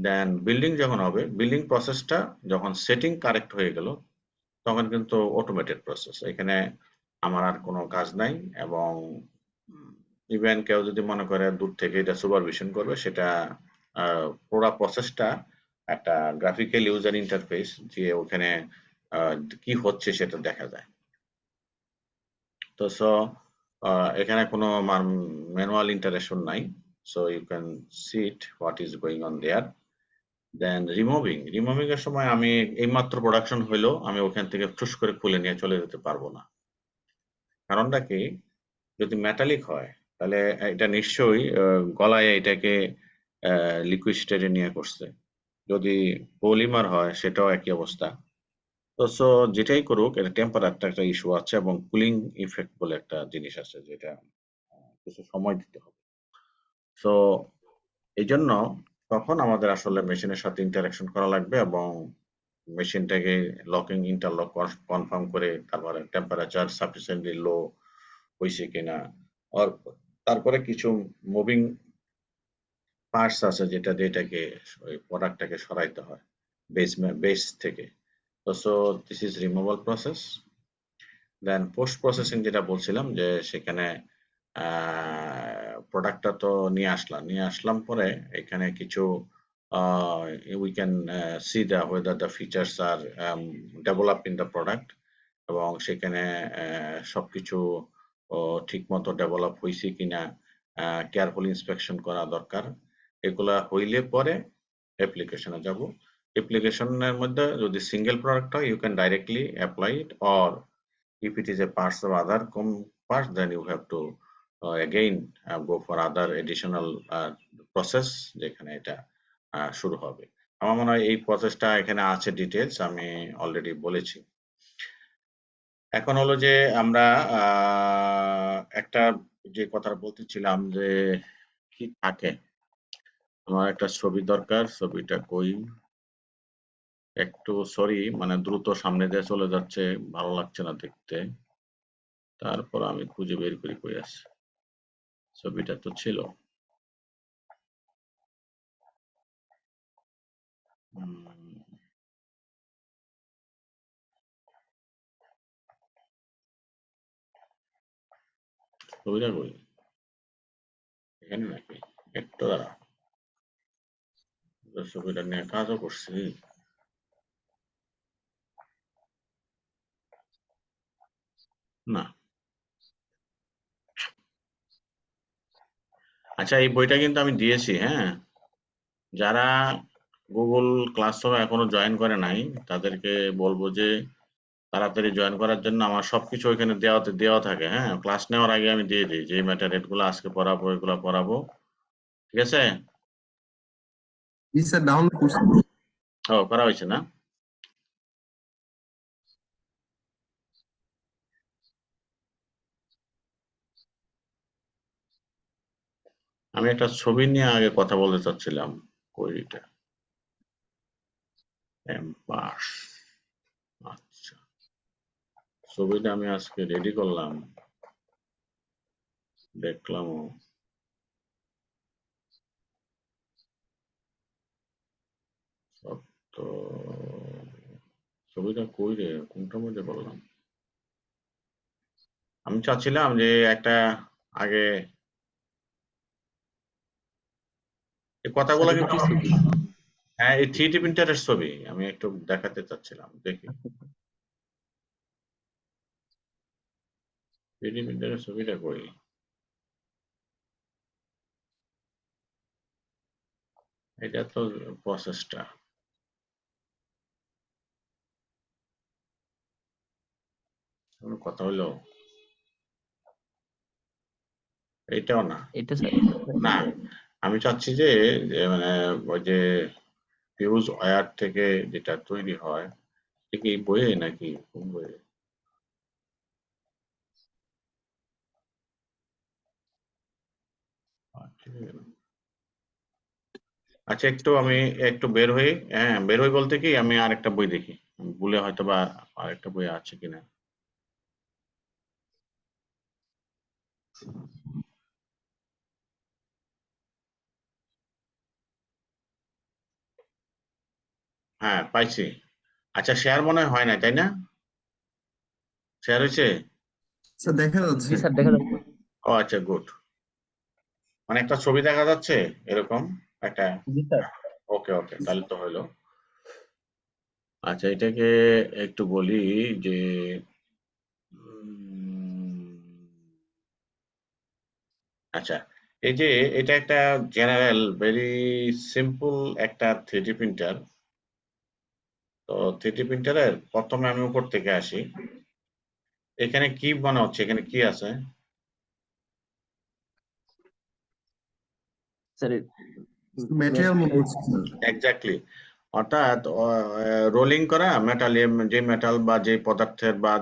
দেন বিল্ডিং যখন হবে, বিল্ডিং প্রসেসটা যখন সেটিং কারেক্ট হয়ে গেল, তখন কিন্তু অটোমেটেড প্রসেস, এখানে আমার আর কোনো কাজ নাই। এবং ইভেন কেউ যদি মনে করে দূর থেকে এটা সুপারভিশন করবে, সেটা পুরো প্রসেসটা একটা গ্রাফিক্যাল ইউজার ইন্টারফেস, যে ওখানে কি হচ্ছে সেটা দেখা যায়। তো সো এখানে কোনো ম্যানুয়াল ইন্টারেকশন নাই, so you can see it what is going on there. Then removing এর সময় আমি এইমাত্র প্রোডাকশন হইলো, আমি ওখান থেকে ঠুস করে খুলে নিয়ে চলে যেতে পারবো না। কারণটা কি? যদি মেটালিক হয় তাহলে এটা নিশ্চয়ই গলায় এটাকে লিকুইড স্টেটে নিয়ে করছে। যদি পলিমার হয় সেটাও একই অবস্থা। তো সো যেটাই করুক, এটা টেম্পারেচারটা একটা ইস্যু আছে, এবং কুলিং ইফেক্ট বলে একটা জিনিস আছে, যেটা কিছু সময় দিতে হবে। সো এই জন্য তখন আমাদের আসলে মেশিনের সাথে ইন্টারাকশন করা লাগবে, এবং মেশিনটাকে লকিং ইন্টারলক কনফার্ম করে তারপরে টেম্পারেচার সাফিসিয়েন্টলি লো হয়েছে কিনা, আর তারপরে কিছু মুভিং পার্টস আছে যেটা এটাকে ওই প্রোডাক্টটাকে সরাইতে হয় বেস থেকে। তো so this is removal process. Then post processing যেটা বলছিলাম, যে সেখানে প্রোডাক্টটা তো নিয়ে আসলাম পরে এখানে কিছু we can see whether the features are developed in the product, এবং সেখানে সবকিছু ঠিক মতো ডেভেলপ হয়েছে কিনা কেয়ারফুল ইন্সপেকশন করা দরকার। এগুলা হইলে পরে অ্যাপ্লিকেশনে যাব। অ্যাপ্লিকেশনের মধ্যে যদি সিঙ্গেল প্রোডাক্ট হয়, you can directly apply it, or if it is a parts of other parts, then you have to again go for other additional process, যেখানে এটা শুরু হবে। আমার মনে হয় এই প্রসেসটা এখানে আছে, ডিটেলস আমি অলরেডি বলেছি। এখন হলো যে আমরা একটা যে কথাটা বলতেছিলাম, যে কি থাকে, আমার একটা ছবি দরকার, ছবিটা কই? একটু সরি, মানে দ্রুত সামনে দিয়ে চলে যাচ্ছে, ভালো লাগছে না দেখতে। তারপর আমি খুঁজে বের করি কই আছে ছবিটা। তো ছিল ছবিটা কই? এখানে নাকি? একটু দাঁড়া, ছবিটা নিয়ে কাজও করছি। না, আচ্ছা, এই বইটা কিন্তু আমি দিয়েছি, হ্যাঁ। যারা গুগল ক্লাসরুম এখনো জয়েন করে নাই, তাদেরকে বলবো যে তাড়াতাড়ি জয়েন করার জন্য। আমার সবকিছু ওইখানে দেওয়া থাকে, হ্যাঁ। ক্লাস নেওয়ার আগে আমি দিয়ে দিই যে এই ম্যাটেরিয়াল গুলো আজকে পড়াবো, এগুলো পড়াবো, ঠিক আছে? জি স্যার, ডাউনলোড করছি। ও করা হয়েছে না? আমি একটা ছবি নিয়ে আগে কথা বলতে চাচ্ছিলাম। কোয়েরিটা এম্পাস। আচ্ছা, ছবিটা আমি আজকে রেডি করলাম, দেখলামও। সব তো ছবিটা কই রে, কোনটার মধ্যে করলাম? আমি চাচ্ছিলাম যে একটা আগে এই কথাগুলো স্যার এটা কিন্তু কি ছবি? হ্যাঁ, এই 3D প্রিন্টারের ছবি আমি একটু দেখাতে চাচ্ছিলাম, দেখি 3D প্রিন্টারের ছবিটা কই। এটা তো প্রসেসটা। কোনো কথা হলো, এইটাও না। এটা স্যার না, আমি চাচ্ছি যে মানে ওই যে ফিউজ ওয়্যার থেকে যেটা তৈরি হয়, এটা কি এই বইয়ে নাকি কোন বইয়ে? আচ্ছা, আচ্ছা, একটু আমি একটু বের হই। হ্যাঁ, বের হই বলতে কি আমি আরেকটা বই দেখি, ভুলে হয়তো বা আরেকটা বই আছে কিনা। হ্যাঁ, পাইছি। আচ্ছা, শেয়ার মনে হয় না, তাই না? শেয়ার হয়েছে? স্যার দেখা জি যাচ্ছে। স্যার দেখা যাচ্ছে। ও আচ্ছা, গুড। মানে একটা ছবি দেখা যাচ্ছে এরকম একটা। জি স্যার। ওকে ওকে, তাহলে তো হলো। আচ্ছা, এটাকে একটু বলি যে উম, আচ্ছা, এই যে এটা একটা জেনারেল ভেরি সিম্পল একটা 3D প্রিন্টার। তো 3D প্রিন্টারের প্রথমে আমি উপর থেকে আসি। এখানে কি মনে হচ্ছে, এখানে কি আছে? স্যার ম্যাটেরিয়াল মনে হচ্ছে স্যার। এক্স্যাক্টলি। অর্থাৎ রোলিং করা মেটাল, যে মেটাল বা যে পদার্থের বা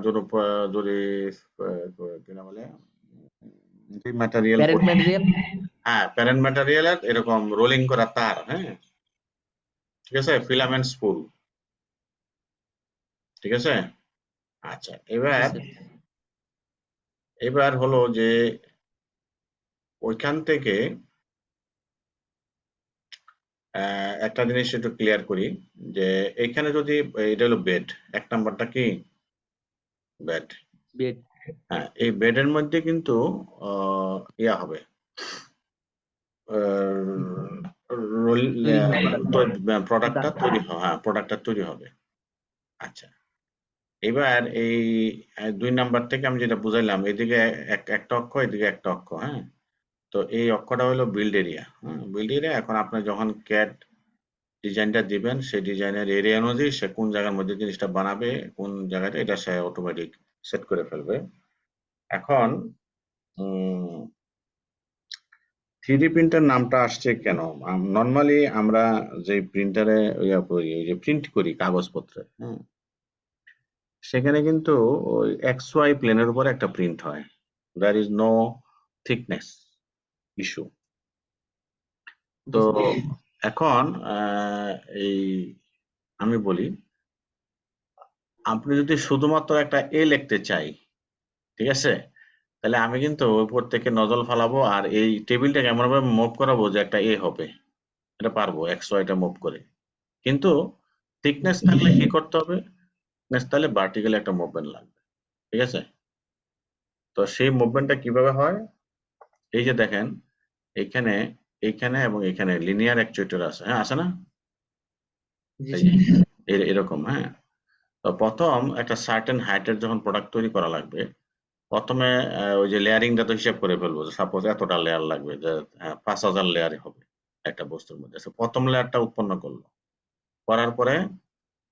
যদি কি না বলে, যে ম্যাটেরিয়াল, প্যারেন্ট ম্যাটেরিয়াল। হ্যাঁ প্যারেন্ট ম্যাটেরিয়ালের এরকম রোলিং করা তার, হ্যাঁ ঠিক আছে, ফিলামেন্ট স্পুল, ঠিক আছে। আচ্ছা, জি এবার স্যার। এবার হলো যে ওইখান থেকে একটা জিনিস একটু ক্লিয়ার করি যে এখানে যদি এটা হলো বেড, এক নাম্বারটা কি বেড। বেড। হ্যাঁ, এই বেডের মধ্যে কিন্তু ইয়া হবে, তৈরি হবে প্রোডাক্টটা প্রোডাক্ট। তৈরি হবে, হ্যাঁ প্রোডাক্টটা তৈরি হবে। আচ্ছা, এবার এই 2 নাম্বার থেকে আমি যেটা বুঝাইলাম, এদিকে একটা অক্ষ, এদিকে একটা অক্ষ, হ্যাঁ। তো এই অক্ষটা হলো বিল্ড এরিয়া। বিল্ড এরিয়া, এখন আপনি যখন ক্যাড ডিজাইনটা দিবেন, সেই ডিজাইনের এরিয়া অনুযায়ী সে কোন জায়গার মধ্যে জিনিসটা বানাবে, কোন জায়গাটা, এটা সে অটোমেটিক সেট করে ফেলবে। এখন 3D প্রিন্টার নামটা আসছে কেন? নর্মালি আমরা যে প্রিন্টারে ইয়া করি, ওই যে প্রিন্ট করি কাগজপত্রে, সেখানে কিন্তু ওই এক্স ওয়াই প্লেনের উপর একটা প্রিন্ট হয়, there is no thickness issue. জি তো স্যার। এখন এই আমি বলি, আপনি যদি শুধুমাত্র একটা এ লিখতে চাই, ঠিক আছে, তাহলে আমি কিন্তু উপর থেকে নজল ফালাবো আর এই টেবিলটাকে এমন ভাবে মুভ করাবো যে একটা এ হবে, এটা পারবো এক্স ওয়াইটা মুভ করে। কিন্তু থিকনেস থাকলে কি করতে হবে? থিকনেস তাহলে ভার্টিক্যালি একটা মুভমেন্ট লাগবে, ঠিক আছে। তো সেই মুভমেন্টটা কিভাবে হয়? এই যে দেখেন, এইখানে এইখানে এবং এখানে লিনিয়ার অ্যাকচুয়েটর আছে, হ্যাঁ আছে না? জি এই স্যার। যে এরকম, হ্যাঁ। তো প্রথম একটা সার্টেন হাইটের যখন প্রোডাক্ট তৈরি করা লাগবে, প্রথমে ওই যে লেয়ারিংটা তো হিসাব করে ফেলবো যে সাপোজ এতটা লেয়ার লাগবে, যে 5,000 লেয়ারে হবে একটা বস্তুর মধ্যে। So, প্রথম লেয়ারটা উৎপন্ন করলো, করার পরে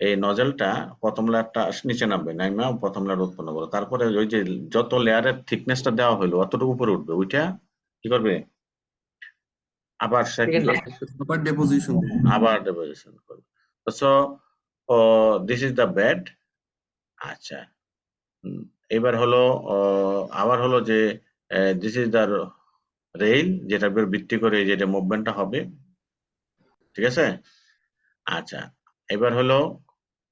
এই নজেলটা প্রথম লেয়ারটা নিচে নামবে, নাইমা প্রথম লেয়ার উৎপন্ন করলো, তারপরে ওই যে যত লেয়ারের থিকনেসটা দেওয়া হলো অতটুকু উপরে উঠবে, ওইটা কি করবে, আবার সে কি সেকেন্ড করবে, লেয়ার। আবার ডেপোজিশন। আবার ডেপোজিশন করবে। So this is the bed. আচ্ছা, এবার হলো আবার হলো যে দিস ইজ দ্য রেইল, যেটার উপর ভিত্তি করে যেটা মুভমেন্টটা হবে, ঠিক আছে? আচ্ছা, এবার হলো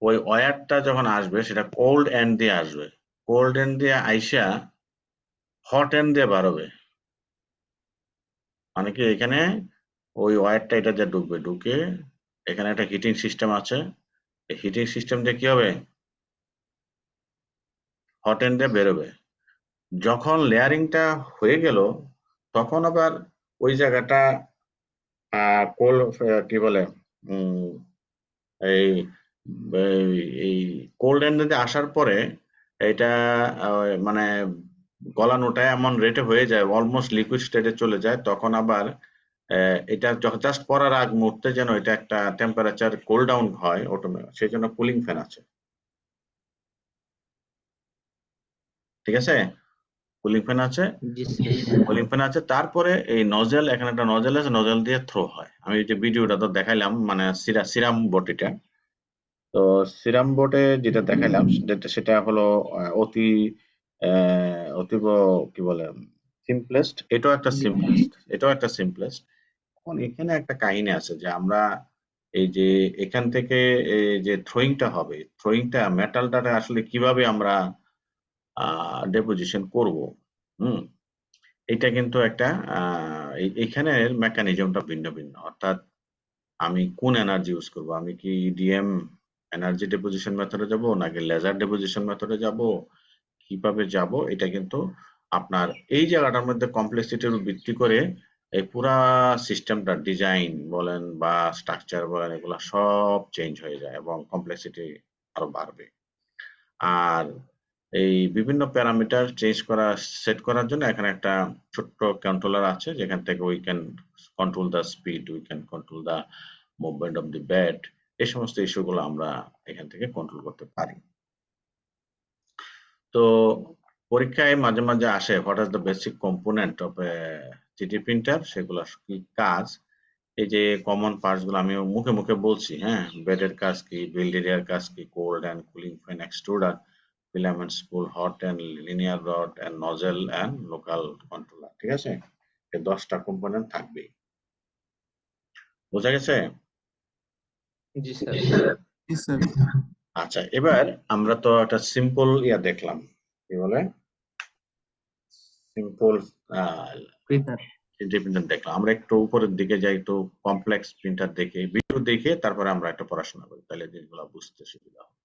ওই ওয়্যারটা যখন আসবে সেটা কোল্ড এন্ড দিয়ে আসবে, কোল্ড এন্ড দিয়ে আইসা হট এন্ড দিয়ে বাড়বে। মানে কি এখানে ওই ওয়্যারটা এটা দিয়ে ঢুকবে, ঢুকে এখানে একটা হিটিং সিস্টেম আছে, এই হিটিং সিস্টেম দিয়ে কি হবে, হট এন্ড দিয়ে বেরোবে। যখন লেয়ারিংটা হয়ে গেল তখন আবার ওই জায়গাটা কোল কি বলে উম, এই এই কোল্ড এন্ডে আসার পরে এটা মানে গলানোটা এমন রেটে হয়ে যায়, অলমোস্ট লিকুইড স্টেটে চলে যায়, তখন আবার এটা যখন জাস্ট পড়ার আগ মুহূর্তে যেন এটা একটা টেম্পারেচার কুল ডাউন হয় অটোমেটিক, সেই জন্য কুলিং ফ্যান আছে, ঠিক আছে? কুলিং ফ্যান আছে, জি স্যার। কুলিং ফ্যান আছে, তারপরে এই নজেল, এখানে একটা নজেল আছে, নজেল দিয়ে থ্রো হয়। আমি যে ভিডিওটা তো দেখাইলাম, মানে সিরাম বটিটা, তো সিরাম বোর্ডে যেটা দেখাইলাম সেটা হলো অতীব কি বলে সিম্পলেস্ট, এটাও একটা জি সিম্পলেস্ট, এটাও একটা সিম্পলেস্ট। এখন এখানে একটা কাহিনী আছে যে আমরা এই যে এখান থেকে এই যে থ্রোয়িংটা হবে, থ্রোয়িংটা মেটালটা আসলে কিভাবে আমরা ডেপোজিশন করব, হুম, এটা কিন্তু একটা এখানের মেকানিজমটা ভিন্ন ভিন্ন, অর্থাৎ আমি কোন এনার্জি ইউজ করব, আমি কি ইডিএম এনার্জি ডিপোজিশন মেথডে যাব নাকি লেজার ডিপোজিশন মেথডে যাব, কিভাবে যাব, এটা কিন্তু আপনার এই জায়গাটার মধ্যে কমপ্লেক্সিটির উপর ভিত্তি করে এই পুরা সিস্টেমটা ডিজাইন বলেন বা স্ট্রাকচার বলেন এগুলা সব চেঞ্জ হয়ে যায় এবং কমপ্লেক্সিটি আরো বাড়বে। আর এই বিভিন্ন প্যারামিটার চেঞ্জ করা, সেট করার জন্য এখানে একটা ছোট্ট কন্ট্রোলার আছে, যেখান থেকে we can control the speed, we can control the movement of the bed, এই সমস্ত ইস্যুগুলো আমরা এখান থেকে কন্ট্রোল করতে পারি। তো পরীক্ষায় মাঝে মাঝে আসে what is the basic component of A 3D printer, সেগুলো কি কাজ, এই যে কমন পার্টস গুলো আমি মুখে মুখে বলছি, হ্যাঁ, বেডের কাজ কি, বিল্ড এরিয়ার কাজ কি, cold end cooling fan, extruder, filament spool, hot end linear rod and nozzle and local controller, ঠিক আছে? এই 10টা কম্পোনেন্ট থাকবে, বোঝা গেছে? জি স্যার। জি স্যার। আচ্ছা, এবার আমরা তো একটা সিম্পল ইয়া দেখলাম, কি বলে সিম্পল প্রিন্টার। 3D প্রিন্টার দেখলাম, আমরা একটু উপরের দিকে যাই, একটু কমপ্লেক্স প্রিন্টার দেখে ভিডিও দেখে তারপরে আমরা একটা পড়াশোনা করি, তাহলে জিনিসগুলো বুঝতে সুবিধা হবে।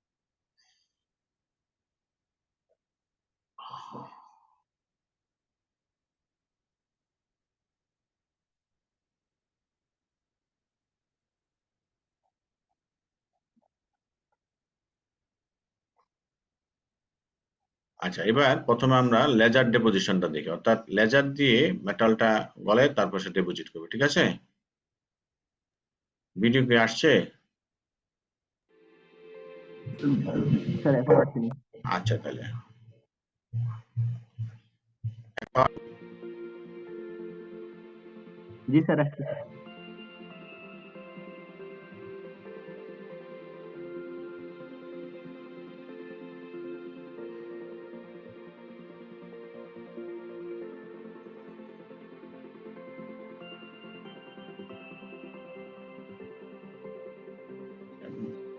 আচ্ছা, এবার প্রথমে আমরা লেজার ডিপোজিশনটা দেখি, অর্থাৎ লেজার দিয়ে মেটালটা গলে তারপর সে ডিপোজিট করবে, ঠিক আছে? ভিডিও কি আসছে? স্যার এখন আসেনি। আচ্ছা, তাহলে জি স্যার আসছে।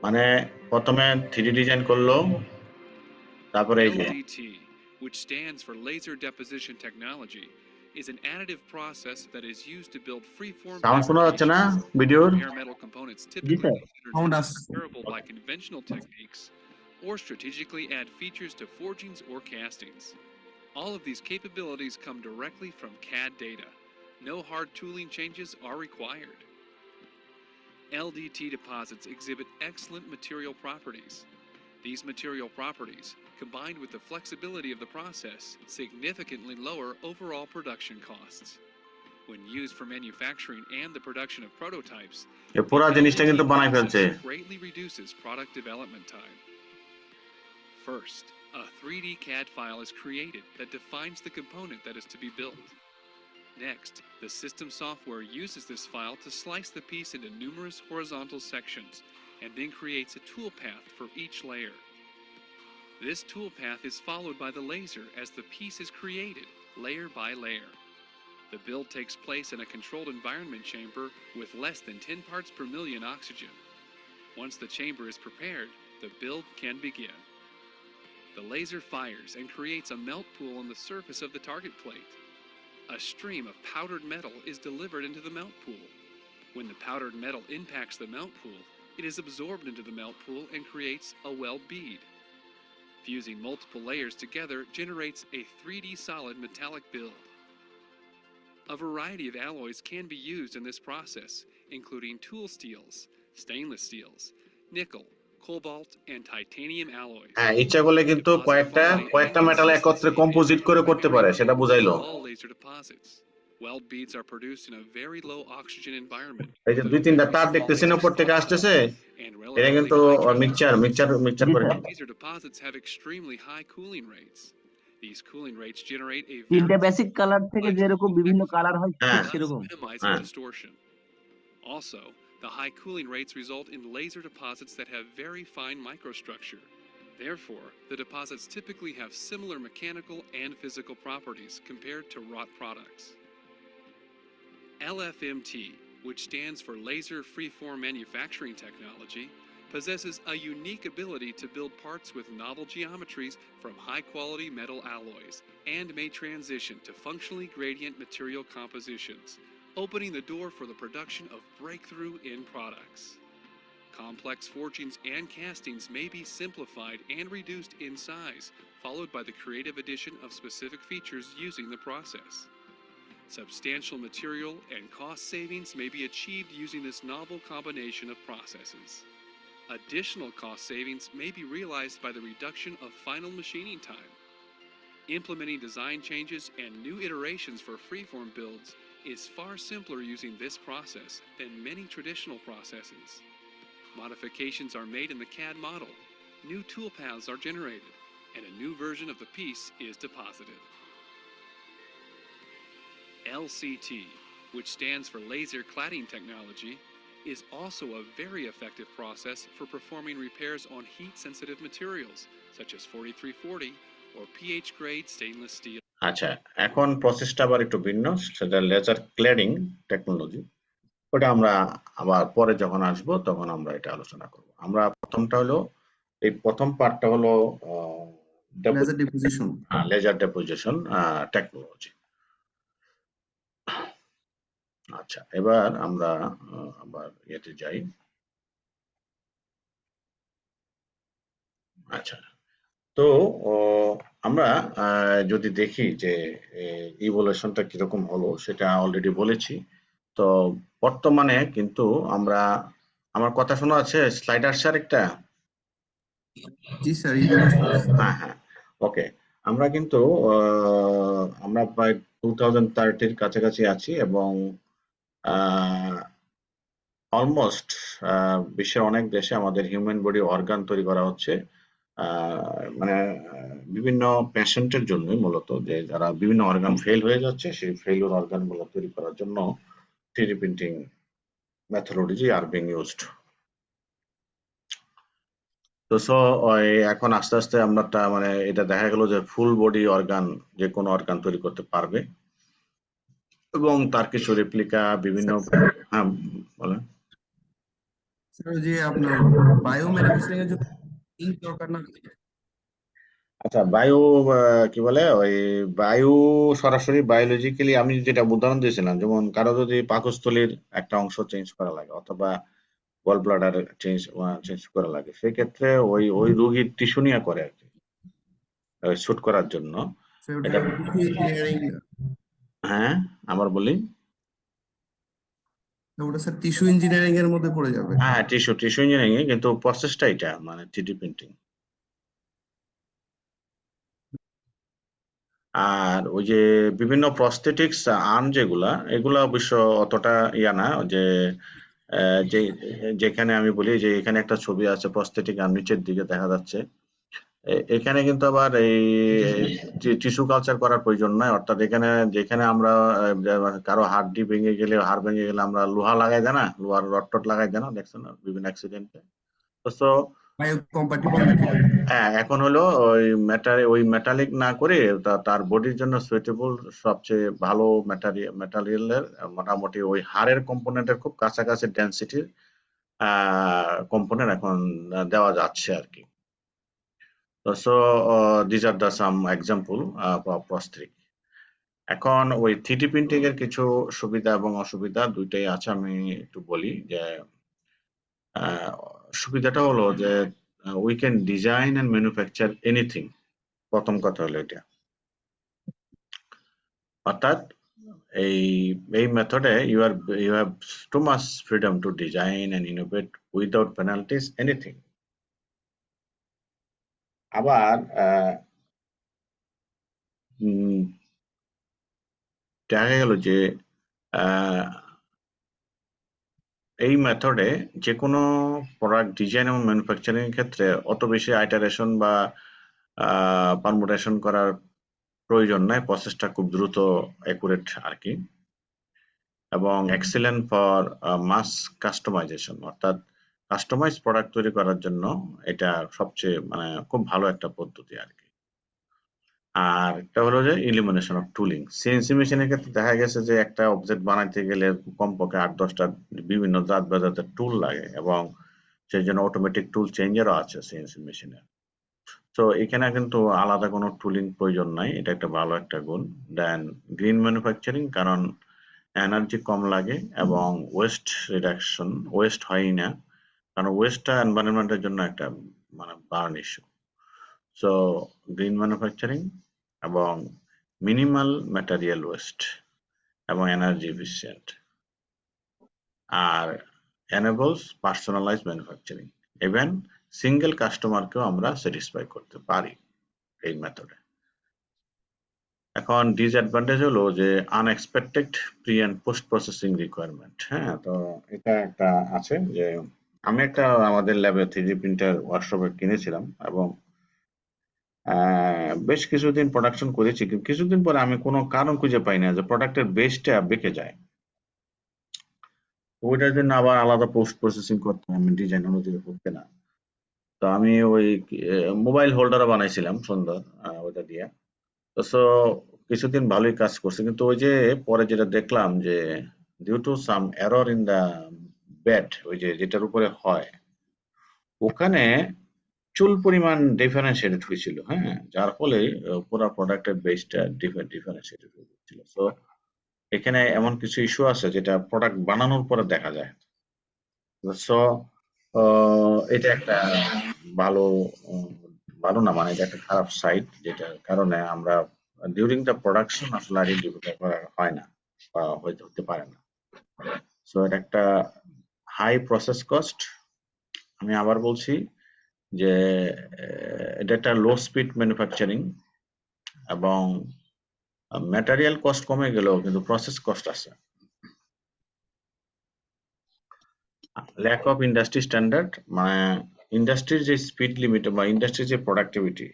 মানে প্রথমে 3D ডিজাইন করলো, তারপরে এই যে LDT, which stands for Laser Deposition Technology, is an additive process that is used to build freeform sound শোনা যাচ্ছে না fabrications. ভিডিওর? Repair metal components typically sir. considered Sound to us. be repairable by conventional techniques, or strategically add features to forgings or castings. All of these capabilities come directly from CAD data. No hard tooling changes are required. LDT deposits exhibit excellent material properties. These material properties, combined with the flexibility of the process, significantly lower overall production costs. When used for manufacturing and the production of prototypes, এই পুরা the জিনিসটা LDT কিন্তু বানাই ফেলছে। process greatly reduces product development time. First, a 3D CAD file is created that defines the component that is to be built. Next, the system software uses this file to slice the piece into numerous horizontal sections, and then creates a toolpath for each layer. This toolpath is followed by the laser as the piece is created, layer by layer. The build takes place in a controlled environment chamber with less than 10 parts per million oxygen. Once the chamber is prepared, the build can begin. The laser fires and creates a melt pool on the surface of the target plate. A stream of powdered metal is delivered into the melt pool. When the powdered metal impacts the melt pool, it is absorbed into the melt pool and creates a weld bead. Fusing multiple layers together generates a 3D solid metallic build. A variety of alloys can be used in this process, including tool steels, stainless steels, nickel, cobalt, and titanium alloys. হ্যাঁ, ইচ্ছা করলে কিন্তু Deposit কয়েকটা quality and metal একত্রে consistency composite is করে the করতে primary পারে, সেটা focus বুঝাইলো। of all laser deposits. Weld beads are produced in a very low oxygen environment. এই যে with a দুই তিনটা very তার small দেখতেছেন laser উপর থেকে slot আসতেছে, size and এটা relatively কিন্তু high travel মিক্সচার speeds. করে। Laser deposits have extremely high cooling rates. These cooling rates generate a তিনটা very বেসিক কালার থেকে যেরকম বিভিন্ন কালার হয় ঠিক হ্যাঁ, সেরকম। thus minimizing হ্যাঁ। distortion. Also, the high cooling rates result in laser deposits that have very fine microstructure. Therefore, the deposits typically have similar mechanical and physical properties compared to wrought products. LFMT, which stands for Laser Freeform Manufacturing Technology, possesses a unique ability to build parts with novel geometries from high-quality metal alloys and may transition to functionally gradient material compositions, opening the door for the production of breakthrough end products. Complex forgings and castings may be simplified and reduced in size, followed by the creative addition of specific features using the process. Substantial material and cost savings may be achieved using this novel combination of processes. Additional cost savings may be realized by the reduction of final machining time. Implementing design changes and new iterations for freeform builds is far simpler using this process than many traditional processes. Modifications are made in the CAD model, new toolpaths are generated, and a new version of the piece is deposited. LCT, which stands for Laser Cladding Technology, is also a very effective process for performing repairs on heat-sensitive materials, such as 4340 or pH-grade stainless steel. আচ্ছা, এখন প্রসেসটা আবার একটু ভিন্ন, সেটা laser cladding technology. ওটা আমরা আবার পরে যখন আসবো তখন আমরা এটা আলোচনা করব। আমরা প্রথমটা হলো, এই প্রথম পার্টটা হলো laser deposition. Laser deposition technology. আচ্ছা, এবার আমরা আবার এতে যাই। আচ্ছা, তো আমরা যদি দেখি যে ইভলিউশনটা কিরকম হলো, সেটা অলরেডি বলেছি। তো বর্তমানে কিন্তু আমরা, আমার কথা শোনা আছে? স্লাইড আসছে আরেকটা? জি স্যার, হ্যাঁ হ্যাঁ, ওকে। আমরা কিন্তু আমরা প্রায় 2030 কাছাকাছি আছি এবং অলমোস্ট বিশ্বের অনেক দেশে আমাদের হিউম্যান বডি অর্গান তৈরি করা হচ্ছে, মানে বিভিন্ন পেশেন্টের জন্যই মূলত, যে যারা বিভিন্ন অর্গান ফেল হয়ে যাচ্ছে, সেই ফেইলিউর অর্গান গুলো তৈরি করার জন্য 3D printing methodology are being used. তো এখন আস্তে আস্তে আমরা মানে এটা দেখা গেল যে ফুল বডি অর্গান, যে কোনো অর্গান তৈরি করতে পারবে এবং তার কিছু রেপ্লিকা বিভিন্ন। হ্যাঁ বলেন। স্যার, যে আপনার বায়ো ম্যানুফ্যাকচারিং এর জন্য ইঙ্ক দরকার না? আচ্ছা, বায়ো কি বলে, ওই বায়ু সরাসরি বায়োলজিক্যালি আমি যেটা উদাহরণ দিয়েছিলাম, যেমন কারো যদি পাকস্থলীর একটা অংশ চেঞ্জ করা লাগে অথবা গল ব্লাডার চেঞ্জ করা লাগে, সেক্ষেত্রে ওই রোগীর টিস্যু নিয়ে করে আর কি, শুট করার জন্য। স্যার, ওটা এটা টিস্যু ইঞ্জিনিয়ারিং। হ্যাঁ, আবার বলি। ওটা স্যার টিস্যু ইঞ্জিনিয়ারিং এর মধ্যে পড়ে যাবে। হ্যাঁ, টিস্যু ইঞ্জিনিয়ারিং, কিন্তু প্রসেসটা এটা মানে 3D প্রিন্টিং। আর ওই যে বিভিন্ন প্রস্থেটিক্স আর্ম যেগুলা, এগুলা অবশ্য অতটা ইয়া না, যে যেখানে আমি বলি যে এখানে একটা ছবি আছে প্রস্থেটিক আর্ম, নিচের দিকে দেখা যাচ্ছে। এখানে কিন্তু আবার এই টিস্যু কালচার করার প্রয়োজন নাই, অর্থাৎ এখানে যেখানে আমরা কারো হাড় ভেঙে গেলে আমরা লোহা লাগাই দেয় না, লোহার রড টড লাগাই দেয় না, দেখছেন না বিভিন্ন অ্যাক্সিডেন্টে, সো বায়ো কম্প্যাটিবল ম্যাটেরিয়াল। হ্যাঁ, এখন হলো ওই মেটালিক না করে তার বডির জন্য সুইটেবল সবচেয়ে ভালো মেটারিয়ালের মোটামুটি ওই হাড়ের কম্পোনেন্টের খুব কাছাকাছি ডেনসিটির কম্পোনেন্ট এখন দেওয়া যাচ্ছে আর কি। So this are the some example প্রস্ত্রিক। এখন ওই 3D প্রিন্টিং এর কিছু সুবিধা এবং অসুবিধা দুইটাই আছে, আমি একটু বলি যে সুবিধাটা হলো যে we can design and manufacture anything. প্রথম কথা হলো এটা, অর্থাৎ এই মেথডে you have too much freedom to design and innovate without penalties anything. আবার দেখা গেল যে এই মেথডে যে কোনো প্রোডাক্ট ডিজাইন এবং ম্যানুফ্যাকচারিং এর ক্ষেত্রে অত বেশি আইটারেশন বা পারমুটেশন করার প্রয়োজন নাই, প্রসেসটা খুব দ্রুত অ্যাকুরেট আর কি, এবং এক্সিলেন্ট ফর মাস কাস্টমাইজেশন, অর্থাৎ কাস্টমাইজ প্রোডাক্ট তৈরি করার জন্য এটা সবচেয়ে খুব ভালো একটা পদ্ধতি আর কি। আর একটা হলো যে ইলিমিনেশন অফ টুলিং। সিএনসি মেশিনের ক্ষেত্রে দেখা গেছে যে একটা অবজেক্ট বানাইতে গেলে কমপক্ষে 8-10টা বিভিন্ন জাত বেজাতের টুল লাগে, এবং সেই জন্য অটোমেটিক টুল চেঞ্জারও আছে সিএনসি মেশিনে। তো এখানে কিন্তু আলাদা কোনো টুলিং প্রয়োজন নাই, এটা একটা ভালো একটা গুণ। দেন গ্রিন ম্যানুফ্যাকচারিং, কারণ এনার্জি কম লাগে এবং ওয়েস্ট রিডাকশন, ওয়েস্ট হয়ই না, কারণ ওয়েস্টটা এনভায়রনমেন্টের জন্য একটা burn issue. So green manufacturing এবং মিনিমাল ম্যাটেরিয়াল ওয়েস্ট এবং এনার্জি এফিসিয়েন্ট, আর enables personalize manufacturing. Even single কাস্টমারকেও আমরা স্যাটিসফাই করতে পারি এই মেথডে। এখন ডিসঅ্যাডভান্টেজ হলো যে unexpected pre and post processing requirement. হ্যাঁ, তো এটা একটা আছে যে আমি একটা আমাদের ল্যাবে 3D প্রিন্টার ওয়ার্কশপে কিনেছিলাম, এবং বেশ কিছুদিন প্রোডাকশন করেছি, কিন্তু কিছুদিন পরে আমি কোনো কারণ খুঁজে পাই না যে প্রোডাক্টের বেসটা বেঁকে যায়। ওইটার জন্য আবার আলাদা পোস্ট প্রসেসিং করতে হয়, আমি ডিজাইন অনুযায়ী করতে না। তো আমি ওই মোবাইল হোল্ডারও বানাইছিলাম সুন্দর ওইটা দিয়ে। সো কিছুদিন ভালোই কাজ করছে, কিন্তু ওই যে পরে যেটা দেখলাম যে due to some error in the bed, ওই যে যেটার উপরে হয় ওখানে চুল পরিমাণ ডিফারেন্সিয়েটেড হয়েছিল। হ্যাঁ, যার ফলে পুরো প্রোডাক্টের বেসটা ডিফারেন্সিয়েটেড হয়ে যাচ্ছিল। সো এখানে এমন কিছু ইস্যু আছে যেটা প্রোডাক্ট বানানোর পরে দেখা যায়। সো এটা একটা ভালো ভালো না, এটা একটা খারাপ সাইড, যেটার কারণে আমরা ডিউরিং দ্য প্রোডাকশন আসলে আইডেন্টিফাই করা হয় না বা হতে পারে না। সো এটা একটা হাই প্রসেস কস্ট। আমি আবার বলছি যে এটা একটা লো স্পিড ম্যানুফ্যাকচারিং, এবং ম্যাটেরিয়াল কস্ট কমে গেলেও কিন্তু প্রসেস কস্ট আছে। ল্যাক অফ ইন্ডাস্ট্রি স্ট্যান্ডার্ড, ইন্ডাস্ট্রির যে স্পিড লিমিট বা ইন্ডাস্ট্রির যে প্রোডাক্টিভিটি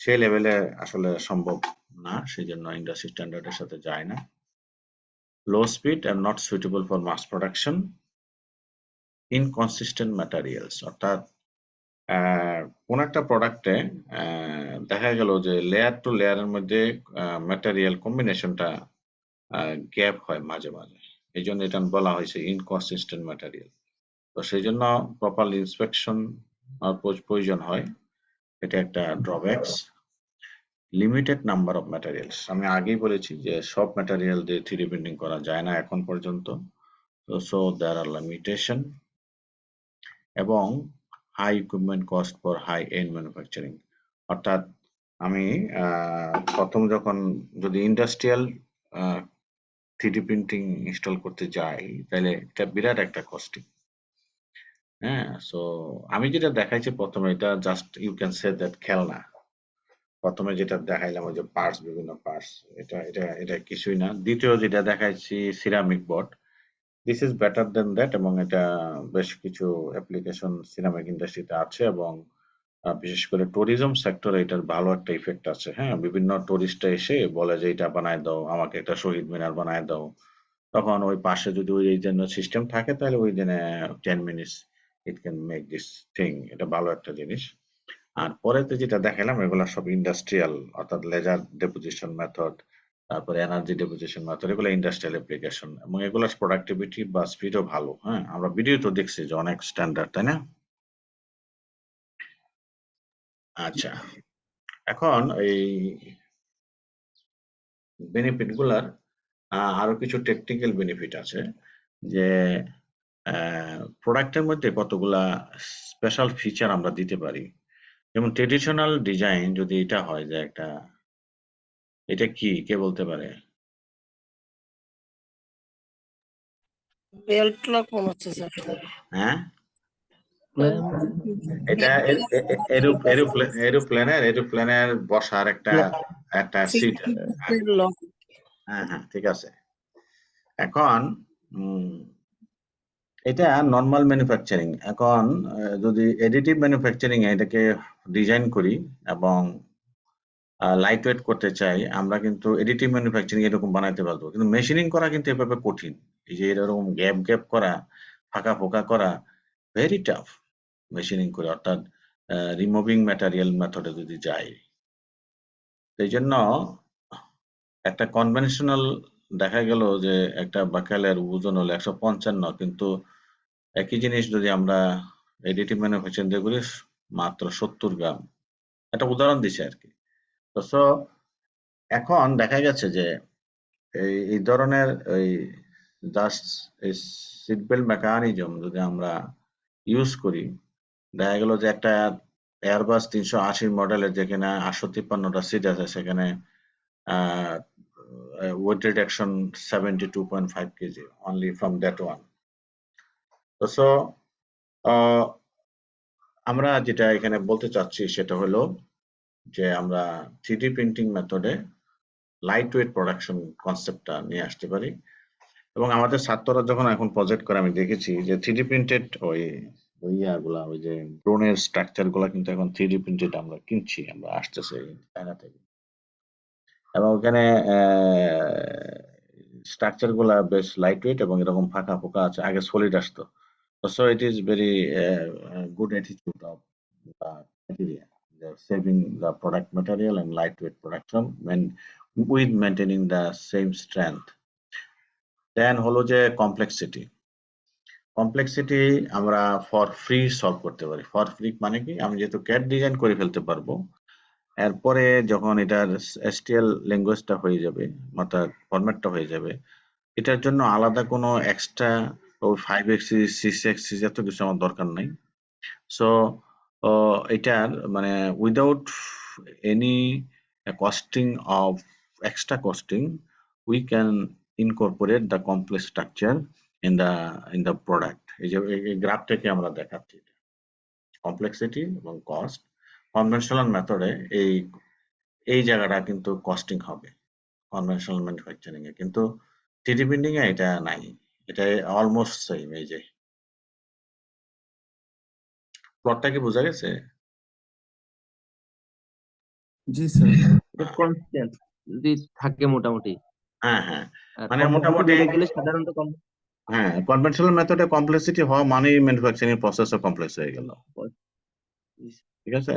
সেই লেভেলে আসলে সম্ভব না, সেই জন্য ইন্ডাস্ট্রি স্ট্যান্ডার্ডের সাথে যায় না। Low speed and not suitable for mass production, inconsistent materials, অর্থাৎ কোন একটা প্রোডাক্টে দেখা গেল যে লেয়ার টু লেয়ারের মধ্যে ম্যাটেরিয়াল কম্বিনেশনটা গ্যাপ হয় মাঝে মাঝে, এই জন্য এটা বলা হয়েছে ইনকনসিস্টেন্ট ম্যাটেরিয়াল। তো সেই জন্য প্রপার ইন্সপেকশন প্রয়োজন হয়, এটা একটা drawbacks. Limited number of materials, আমি আগেই বলেছি যে সব ম্যাটেরিয়াল দিয়ে 3D প্রিন্টিং করা যায় না এখন পর্যন্ত। সো দেয়ার আর লিমিটেশন, এবং high equipment cost for high end manufacturing. অর্থাৎ আমি প্রথম যখন যদি ইন্ডাস্ট্রিয়াল 3D প্রিন্টিং ইনস্টল করতে যাই, তাহলে এটা বিরাট একটা কস্টিং। হ্যাঁ, সো আমি যেটা দেখাইছি প্রথমে, এটা just you can say that খেলনা। প্রথমে যেটা দেখাইলাম ওই যে পার্টস, বিভিন্ন পার্টস, এটা কিছুই না। দ্বিতীয় যেটা দেখাইছি ceramic board, this is better then that, এবং এটা বেশ কিছু অ্যাপ্লিকেশন সিরামিক ইন্ডাস্ট্রিতে আছে, এবং বিশেষ করে ট্যুরিজম সেক্টরে এটার ভালো একটা ইফেক্ট আছে। হ্যাঁ, বিভিন্ন টুরিস্টরা এসে বলে যে এটা বানায় দাও, আমাকে একটা শহীদ মিনার বানায় দাও, তখন ওই পাশে যদি ওই জন্য সিস্টেম থাকে তাহলে ওই দিনে 10 minutes it can make this thing. এটা ভালো একটা জিনিস। আর পরেতে যেটা দেখালাম এগুলা সব ইন্ডাস্ট্রিয়াল, অর্থাৎ লেজার ডেপোজিশন মেথড, তারপরে এনার্জি ডেপোজিশন মেথড, এগুলো ইন্ডাস্ট্রিয়াল অ্যাপ্লিকেশন এবং এগুলোর প্রোডাক্টিভিটি বা স্পিডও ভালো। হ্যাঁ, আমরা ভিডিও তো দেখছি যে অনেক স্ট্যান্ডার্ড, তাই না? আচ্ছা, এখন এই বেনিফিট গুলার আরো কিছু টেকনিক্যাল বেনিফিট আছে, যে প্রোডাক্টের মধ্যে কতগুলা স্পেশাল ফিচার আমরা দিতে পারি। যেমন ট্রেডিশনাল ডিজাইন যদি এটা হয় যে একটা, এটা কি কে বলতে পারে? বেল্ট লক মনে হচ্ছে স্যার। হ্যাঁ, এটা এরোপ্লেনের বসার একটা সিট। লক। হ্যাঁ হ্যাঁ, ঠিক আছে। এখন এটা নরমাল ম্যানুফ্যাকচারিং। এখন যদি এডিটিভ ম্যানুফ্যাকচারিং এ এটাকে ডিজাইন করি এবং লাইট ওয়েট করতে চাই, আমরা কিন্তু এডিটিভ ম্যানুফ্যাকচারিং এরকম বানাইতে পারবো, কিন্তু মেশিনিং করা কিন্তু এভাবে কঠিন। এই যে এরকম গ্যাপ গ্যাপ করা, ফাঁকা ফোঁকা করা, ভেরি টাফ মেশিনিং করে, অর্থাৎ রিমুভিং ম্যাটেরিয়াল মেথডে যদি যাই। এই জন্য একটা কনভেনশনাল দেখা গেল যে একটা বাকেলের ওজন হলো 155, কিন্তু একই জিনিস যদি আমরা এডিটিভ ম্যানুফ্যাকচারিং দিয়ে করি মাত্র 70 গ্রাম। একটা উদাহরণ দিছি আর কি। তো সো এখন দেখা গেছে যে এই ধরনের এই জাস্ট এই সিট বেল্ট মেকানিজম যদি আমরা ইউজ করি, দেখা গেল যে একটা এয়ারবাস 380 মডেলের যেখানে 853টা সিট আছে, সেখানে weight reduction 72.5 kg only from that one. So আমরা যেটা এখানে বলতে চাচ্ছি সেটা হলো যে আমরা 3D প্রিন্টিং মেথডে লাইট ওয়েট প্রোডাকশন কনসেপ্টটা নিয়ে আসতে পারি। এবং আমাদের ছাত্ররা যখন এখন প্রজেক্ট করে আমি দেখেছি যে 3D প্রিন্টেড ওই ইয়াগুলা, ওই যে ড্রোনের স্ট্রাকচার গুলা কিন্তু এখন 3D প্রিন্টেড আমরা কিনছি, আমরা আসতেছে চায়না থেকে। এবং ওখানে স্ট্রাকচার গুলা বেশ লাইট ওয়েট এবং এরকম ফাঁকা ফোঁকা আছে, আগে সলিড আসতো। So it is very good attitude of material, they're saving the product material and lightweight production when with maintaining the same strength. Then হলো যে কমপ্লেক্সিটি আমরা ফর ফ্রি সলভ করতে পারি। ফর ফ্রি মানে কি, আমি যেহেতু ক্যাড ডিজাইন করে ফেলতে পারবো, এরপরে যখন এটার এসটিএল ল্যাঙ্গুয়েজটা হয়ে যাবে, অর্থাৎ ফরম্যাটটা হয়ে যাবে, এটার জন্য আলাদা কোনো এক্সট্রা ওই 5xx 6xx এত কিছু আমার দরকার নাই। সো এটার মানে without any costing of extra costing we can incorporate the complex structure in the product. এই যে এই গ্রাফটাকে আমরা দেখাচ্ছি, কমপ্লেক্সিটি এবং কস্ট। কনভেনশনাল মেথডে এই জায়গাটা কিন্তু কস্টিং হবে কনভেনশনাল ম্যানুফ্যাকচারিং এ, কিন্তু 3D প্রিন্টিং এ এটা নাই, এটা অলমোস্ট সেম। এই যে প্লটটা কি বোঝা গেছে? জি স্যার। কনস্ট্যান্ট যদি থাকে মোটামুটি, হ্যাঁ হ্যাঁ, আর মানে complexity মোটামুটি বেড়ে গেলে সাধারণত হ্যাঁ, কনভেনশনাল মেথডে কমপ্লেক্সিটি হওয়া মানেই ম্যানুফ্যাকচারিং প্রসেসও কমপ্লেক্স হয়ে গেল। ঠিক আছে?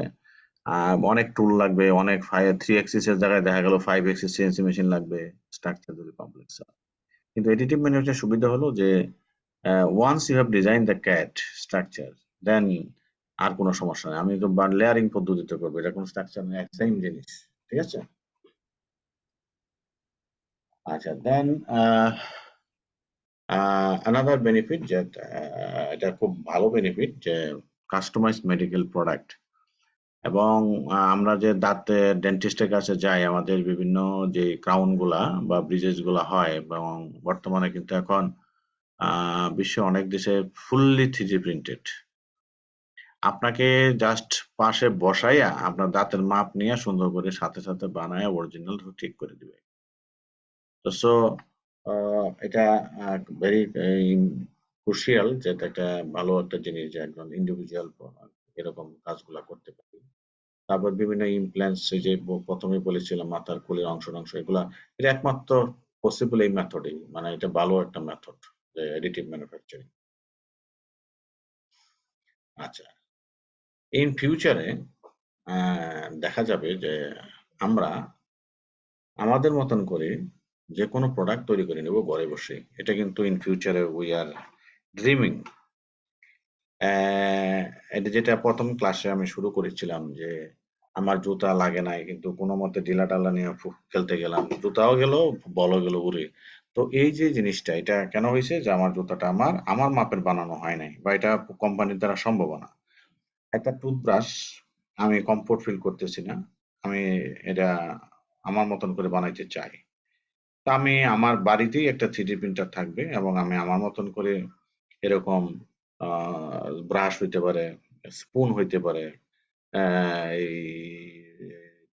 অনেক টুল লাগবে, অনেক 3xx এর জায়গায় দেখা গেল 5xx সিএনসি মেশিন লাগবে, স্ট্রাকচার যদি কমপ্লেক্স হয়। কিন্তু এডিটিভ ম্যানুফ্যাকচার সুবিধা হলো যে once you have design the CAD structure, then আর কোনো সমস্যা নেই। আমি তো লেয়ারিং পদ্ধতিতে করবো, এটা কোনো স্ট্রাকচার নেই, সেম জিনিস। ঠিক আছে? আচ্ছা, দেন another benefit যে এটা খুব ভালো বেনিফিট, যে কাস্টমাইজ মেডিকেল প্রোডাক্ট। এবং আমরা যে ডেন্টিস্টের কাছে যাই, আমাদের বিভিন্ন যে ক্রাউন গুলা বা ব্রিজেস গুলা হয়, এবং বর্তমানে কিন্তু এখন বিশ্বের অনেক দেশে ফুললি 3D প্রিন্টেড। আপনাকে জাস্ট পাশে বসাইয়া আপনার দাঁতের মাপ নিয়ে সুন্দর করে সাথে সাথে বানায় অরিজিনাল ঠিক করে দিবে। তো সো এটা ভেরি ক্রুশিয়াল, যে একটা ভালো একটা জিনিস যে একজন ইন্ডিভিজুয়াল এরকম কাজগুলা করতে পারে। তারপর বিভিন্ন ইমপ্ল্যান্টস, যে প্রথমে বলেছিলাম মাথার খুলির অংশ এগুলা, এটা একমাত্র পসিবল এই মেথডেই, মানে এটা ভালো একটা মেথড, যে এডিটিভ ম্যানুফ্যাকচারিং। আচ্ছা, ইন ফিউচারে দেখা যাবে যে আমরা আমাদের মতন করে যে কোনো প্রোডাক্ট তৈরি করে নেব ঘরে বসে। এটা কিন্তু ইন ফিউচারে উই আর ড্রিমিং। এটা যেটা প্রথম ক্লাসে আমি শুরু করেছিলাম যে আমার জুতা লাগে নাই, কিন্তু কোনো মতে ঢিলা টালা নিয়ে খেলতে গেলাম, জুতাও গেল, বলও গেল উড়ে। তো এই যে জিনিসটা, এটা কেন হয়েছে যে আমার জুতাটা আমার মাপের বানানো হয় নাই, বা এটা কোম্পানির দ্বারা সম্ভব না। একটা টুথব্রাশ আমি কমফোর্ট ফিল করতেছি না, আমি এটা আমার মতন করে বানাইতে চাই। তা আমি আমার বাড়িতেই একটা 3D প্রিন্টার থাকবে, এবং আমি আমার মতন করে এরকম ব্রাশ হইতে পারে, স্পুন হইতে পারে, এই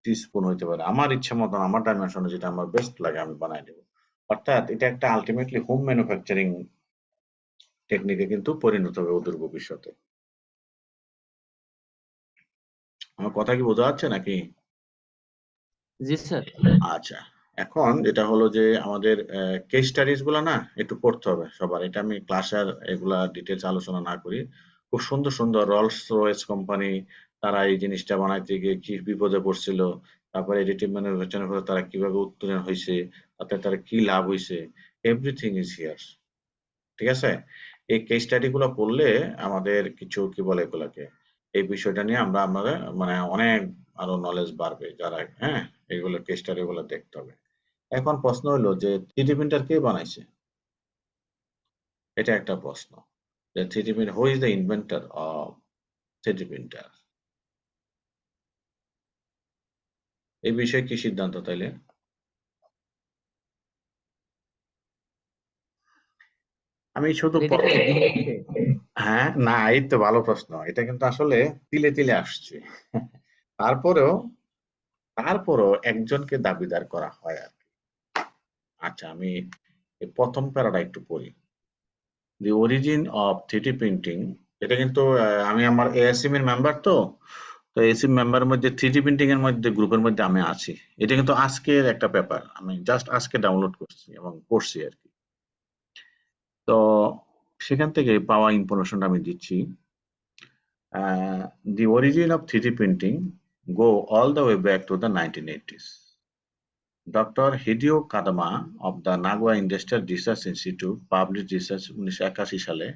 টিস্পুন হইতে পারে, আমার ইচ্ছা মতন আমার ডাইমেনশনে যেটা আমার বেস্ট লাগে আমি বানাই দেব। অর্থাৎ এটা একটা আলটিমেটলি হোম ম্যানুফ্যাকচারিং টেকনিকে কিন্তু পরিণত হবে অদূর ভবিষ্যতে। আমার কথা কি বোঝা যাচ্ছে নাকি? জি স্যার। আচ্ছা, এখন এটা হলো যে আমাদের কেস স্টাডিজ গুলা না একটু পড়তে হবে সবার। এটা আমি ক্লাসে আর এগুলা ডিটেলস আলোচনা না করি। খুব সুন্দর সুন্দর রলস রয়েস কোম্পানি, তারা এই জিনিসটা বানাইতে গিয়ে কি বিপদে পড়ছিল, তারপরে এডিটিভ ম্যানুফ্যাকচারের পরে তারা কিভাবে উত্তোলন হয়েছে, তাতে তারা কি লাভ হয়েছে, এভরিথিং ইজ হিয়ার। ঠিক আছে? এই কেস স্টাডি গুলো পড়লে আমাদের কিছু কি বলে এগুলাকে, এই বিষয়টা নিয়ে আমাদের মানে অনেক আরো নলেজ বাড়বে যারা, হ্যাঁ, এগুলো কেস স্টাডি গুলো দেখতে হবে। এখন প্রশ্ন হলো যে 3D প্রিন্টার কে বানাইছে? এটা একটা প্রশ্ন। যে 3D printer, who is the inventor of 3D printer? এই বিষয়ে কি সিদ্ধান্ত তাইলে? আমি শুধু এটা কি DNA? হ্যাঁ, না, এই তো ভালো প্রশ্ন। এটা কিন্তু আসলে তিলে তিলে আসছে। তারপরেও তারপরও একজনকে দাবিদার করা হয় আর কি। আচ্ছা, আমি এই প্রথম প্যারাটা একটু পড়ি। দি অরিজিন অফ 3D প্রিন্টিং। এটা কিন্তু আমি আমার এএসএম এর মেম্বার, তো এএসএম মেম্বারের মধ্যে 3D প্রিন্টিং এর মধ্যে গ্রুপের মধ্যে আমি আছি। এটা কিন্তু আজকের একটা পেপার, আমি জাস্ট আজকে ডাউনলোড করছি এবং পড়ছি আর কি। তো সেখান থেকে পাওয়া ইনফরমেশনটা আমি দিচ্ছি। The origin of 3D printing go all the way back to the 1980s. Dr. Hideo Kadama of the Nagua Industrial Research Institute published research 1981 সালে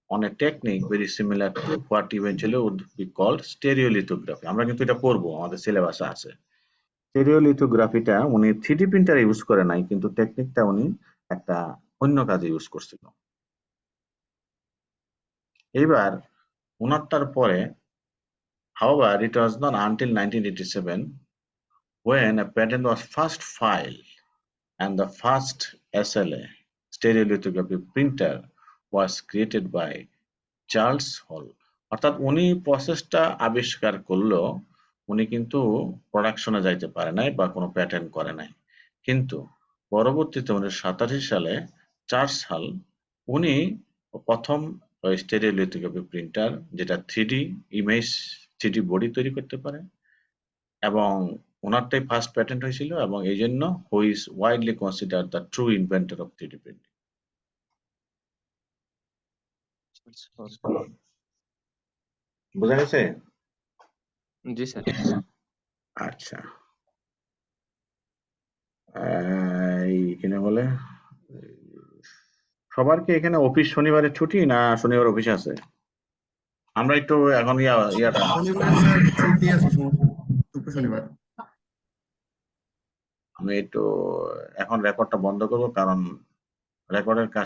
on a technique very similar to what eventually would be called stereolithography. আমরা কিন্তু এটা পড়বো, আমাদের সিলেবাসে আছে। স্টেরিওলিথোগ্রাফিটা উনি 3D printer use করে নাই, কিন্তু টেকনিকটা উনি একটা অন্য কাজে ইউজ করছিল। এইবার উনারটার পরে, however, it was not until 1987 when a patent was first filed and the first SLA stereolithography printer was created by Charles হল। অর্থাৎ উনি প্রসেসটা আবিষ্কার করলো, উনি কিন্তু প্রোডাকশনে যাইতে পারে নাই বা কোনো প্যাটেন্ট করে নাই। কিন্তু পরবর্তীতে 1987 সালে চার্লস হল উনি প্রথম স্টেরিওলিথোগ্রাফি প্রিন্টার, যেটা 3D ইমেজ 3D বডি তৈরি করতে পারে, এবং ওনারটাই ফার্স্ট প্যাটেন্ট হয়েছিল, এবং এই জন্য who is widely consider the true inventor of 3D printing. বোঝা গেছে? জি স্যার। আচ্ছা, এইখানে বলে সবার কি এখানে অফিস শনিবারে ছুটি, না শনিবার অফিস আছে? আমরা একটু এখন ইয়াটা শনিবার স্যার ছুটি আছে, শুক্র শনিবার। আমি একটু এখন রেকর্ডটা বন্ধ করবো, কারণ রেকর্ডের কাজ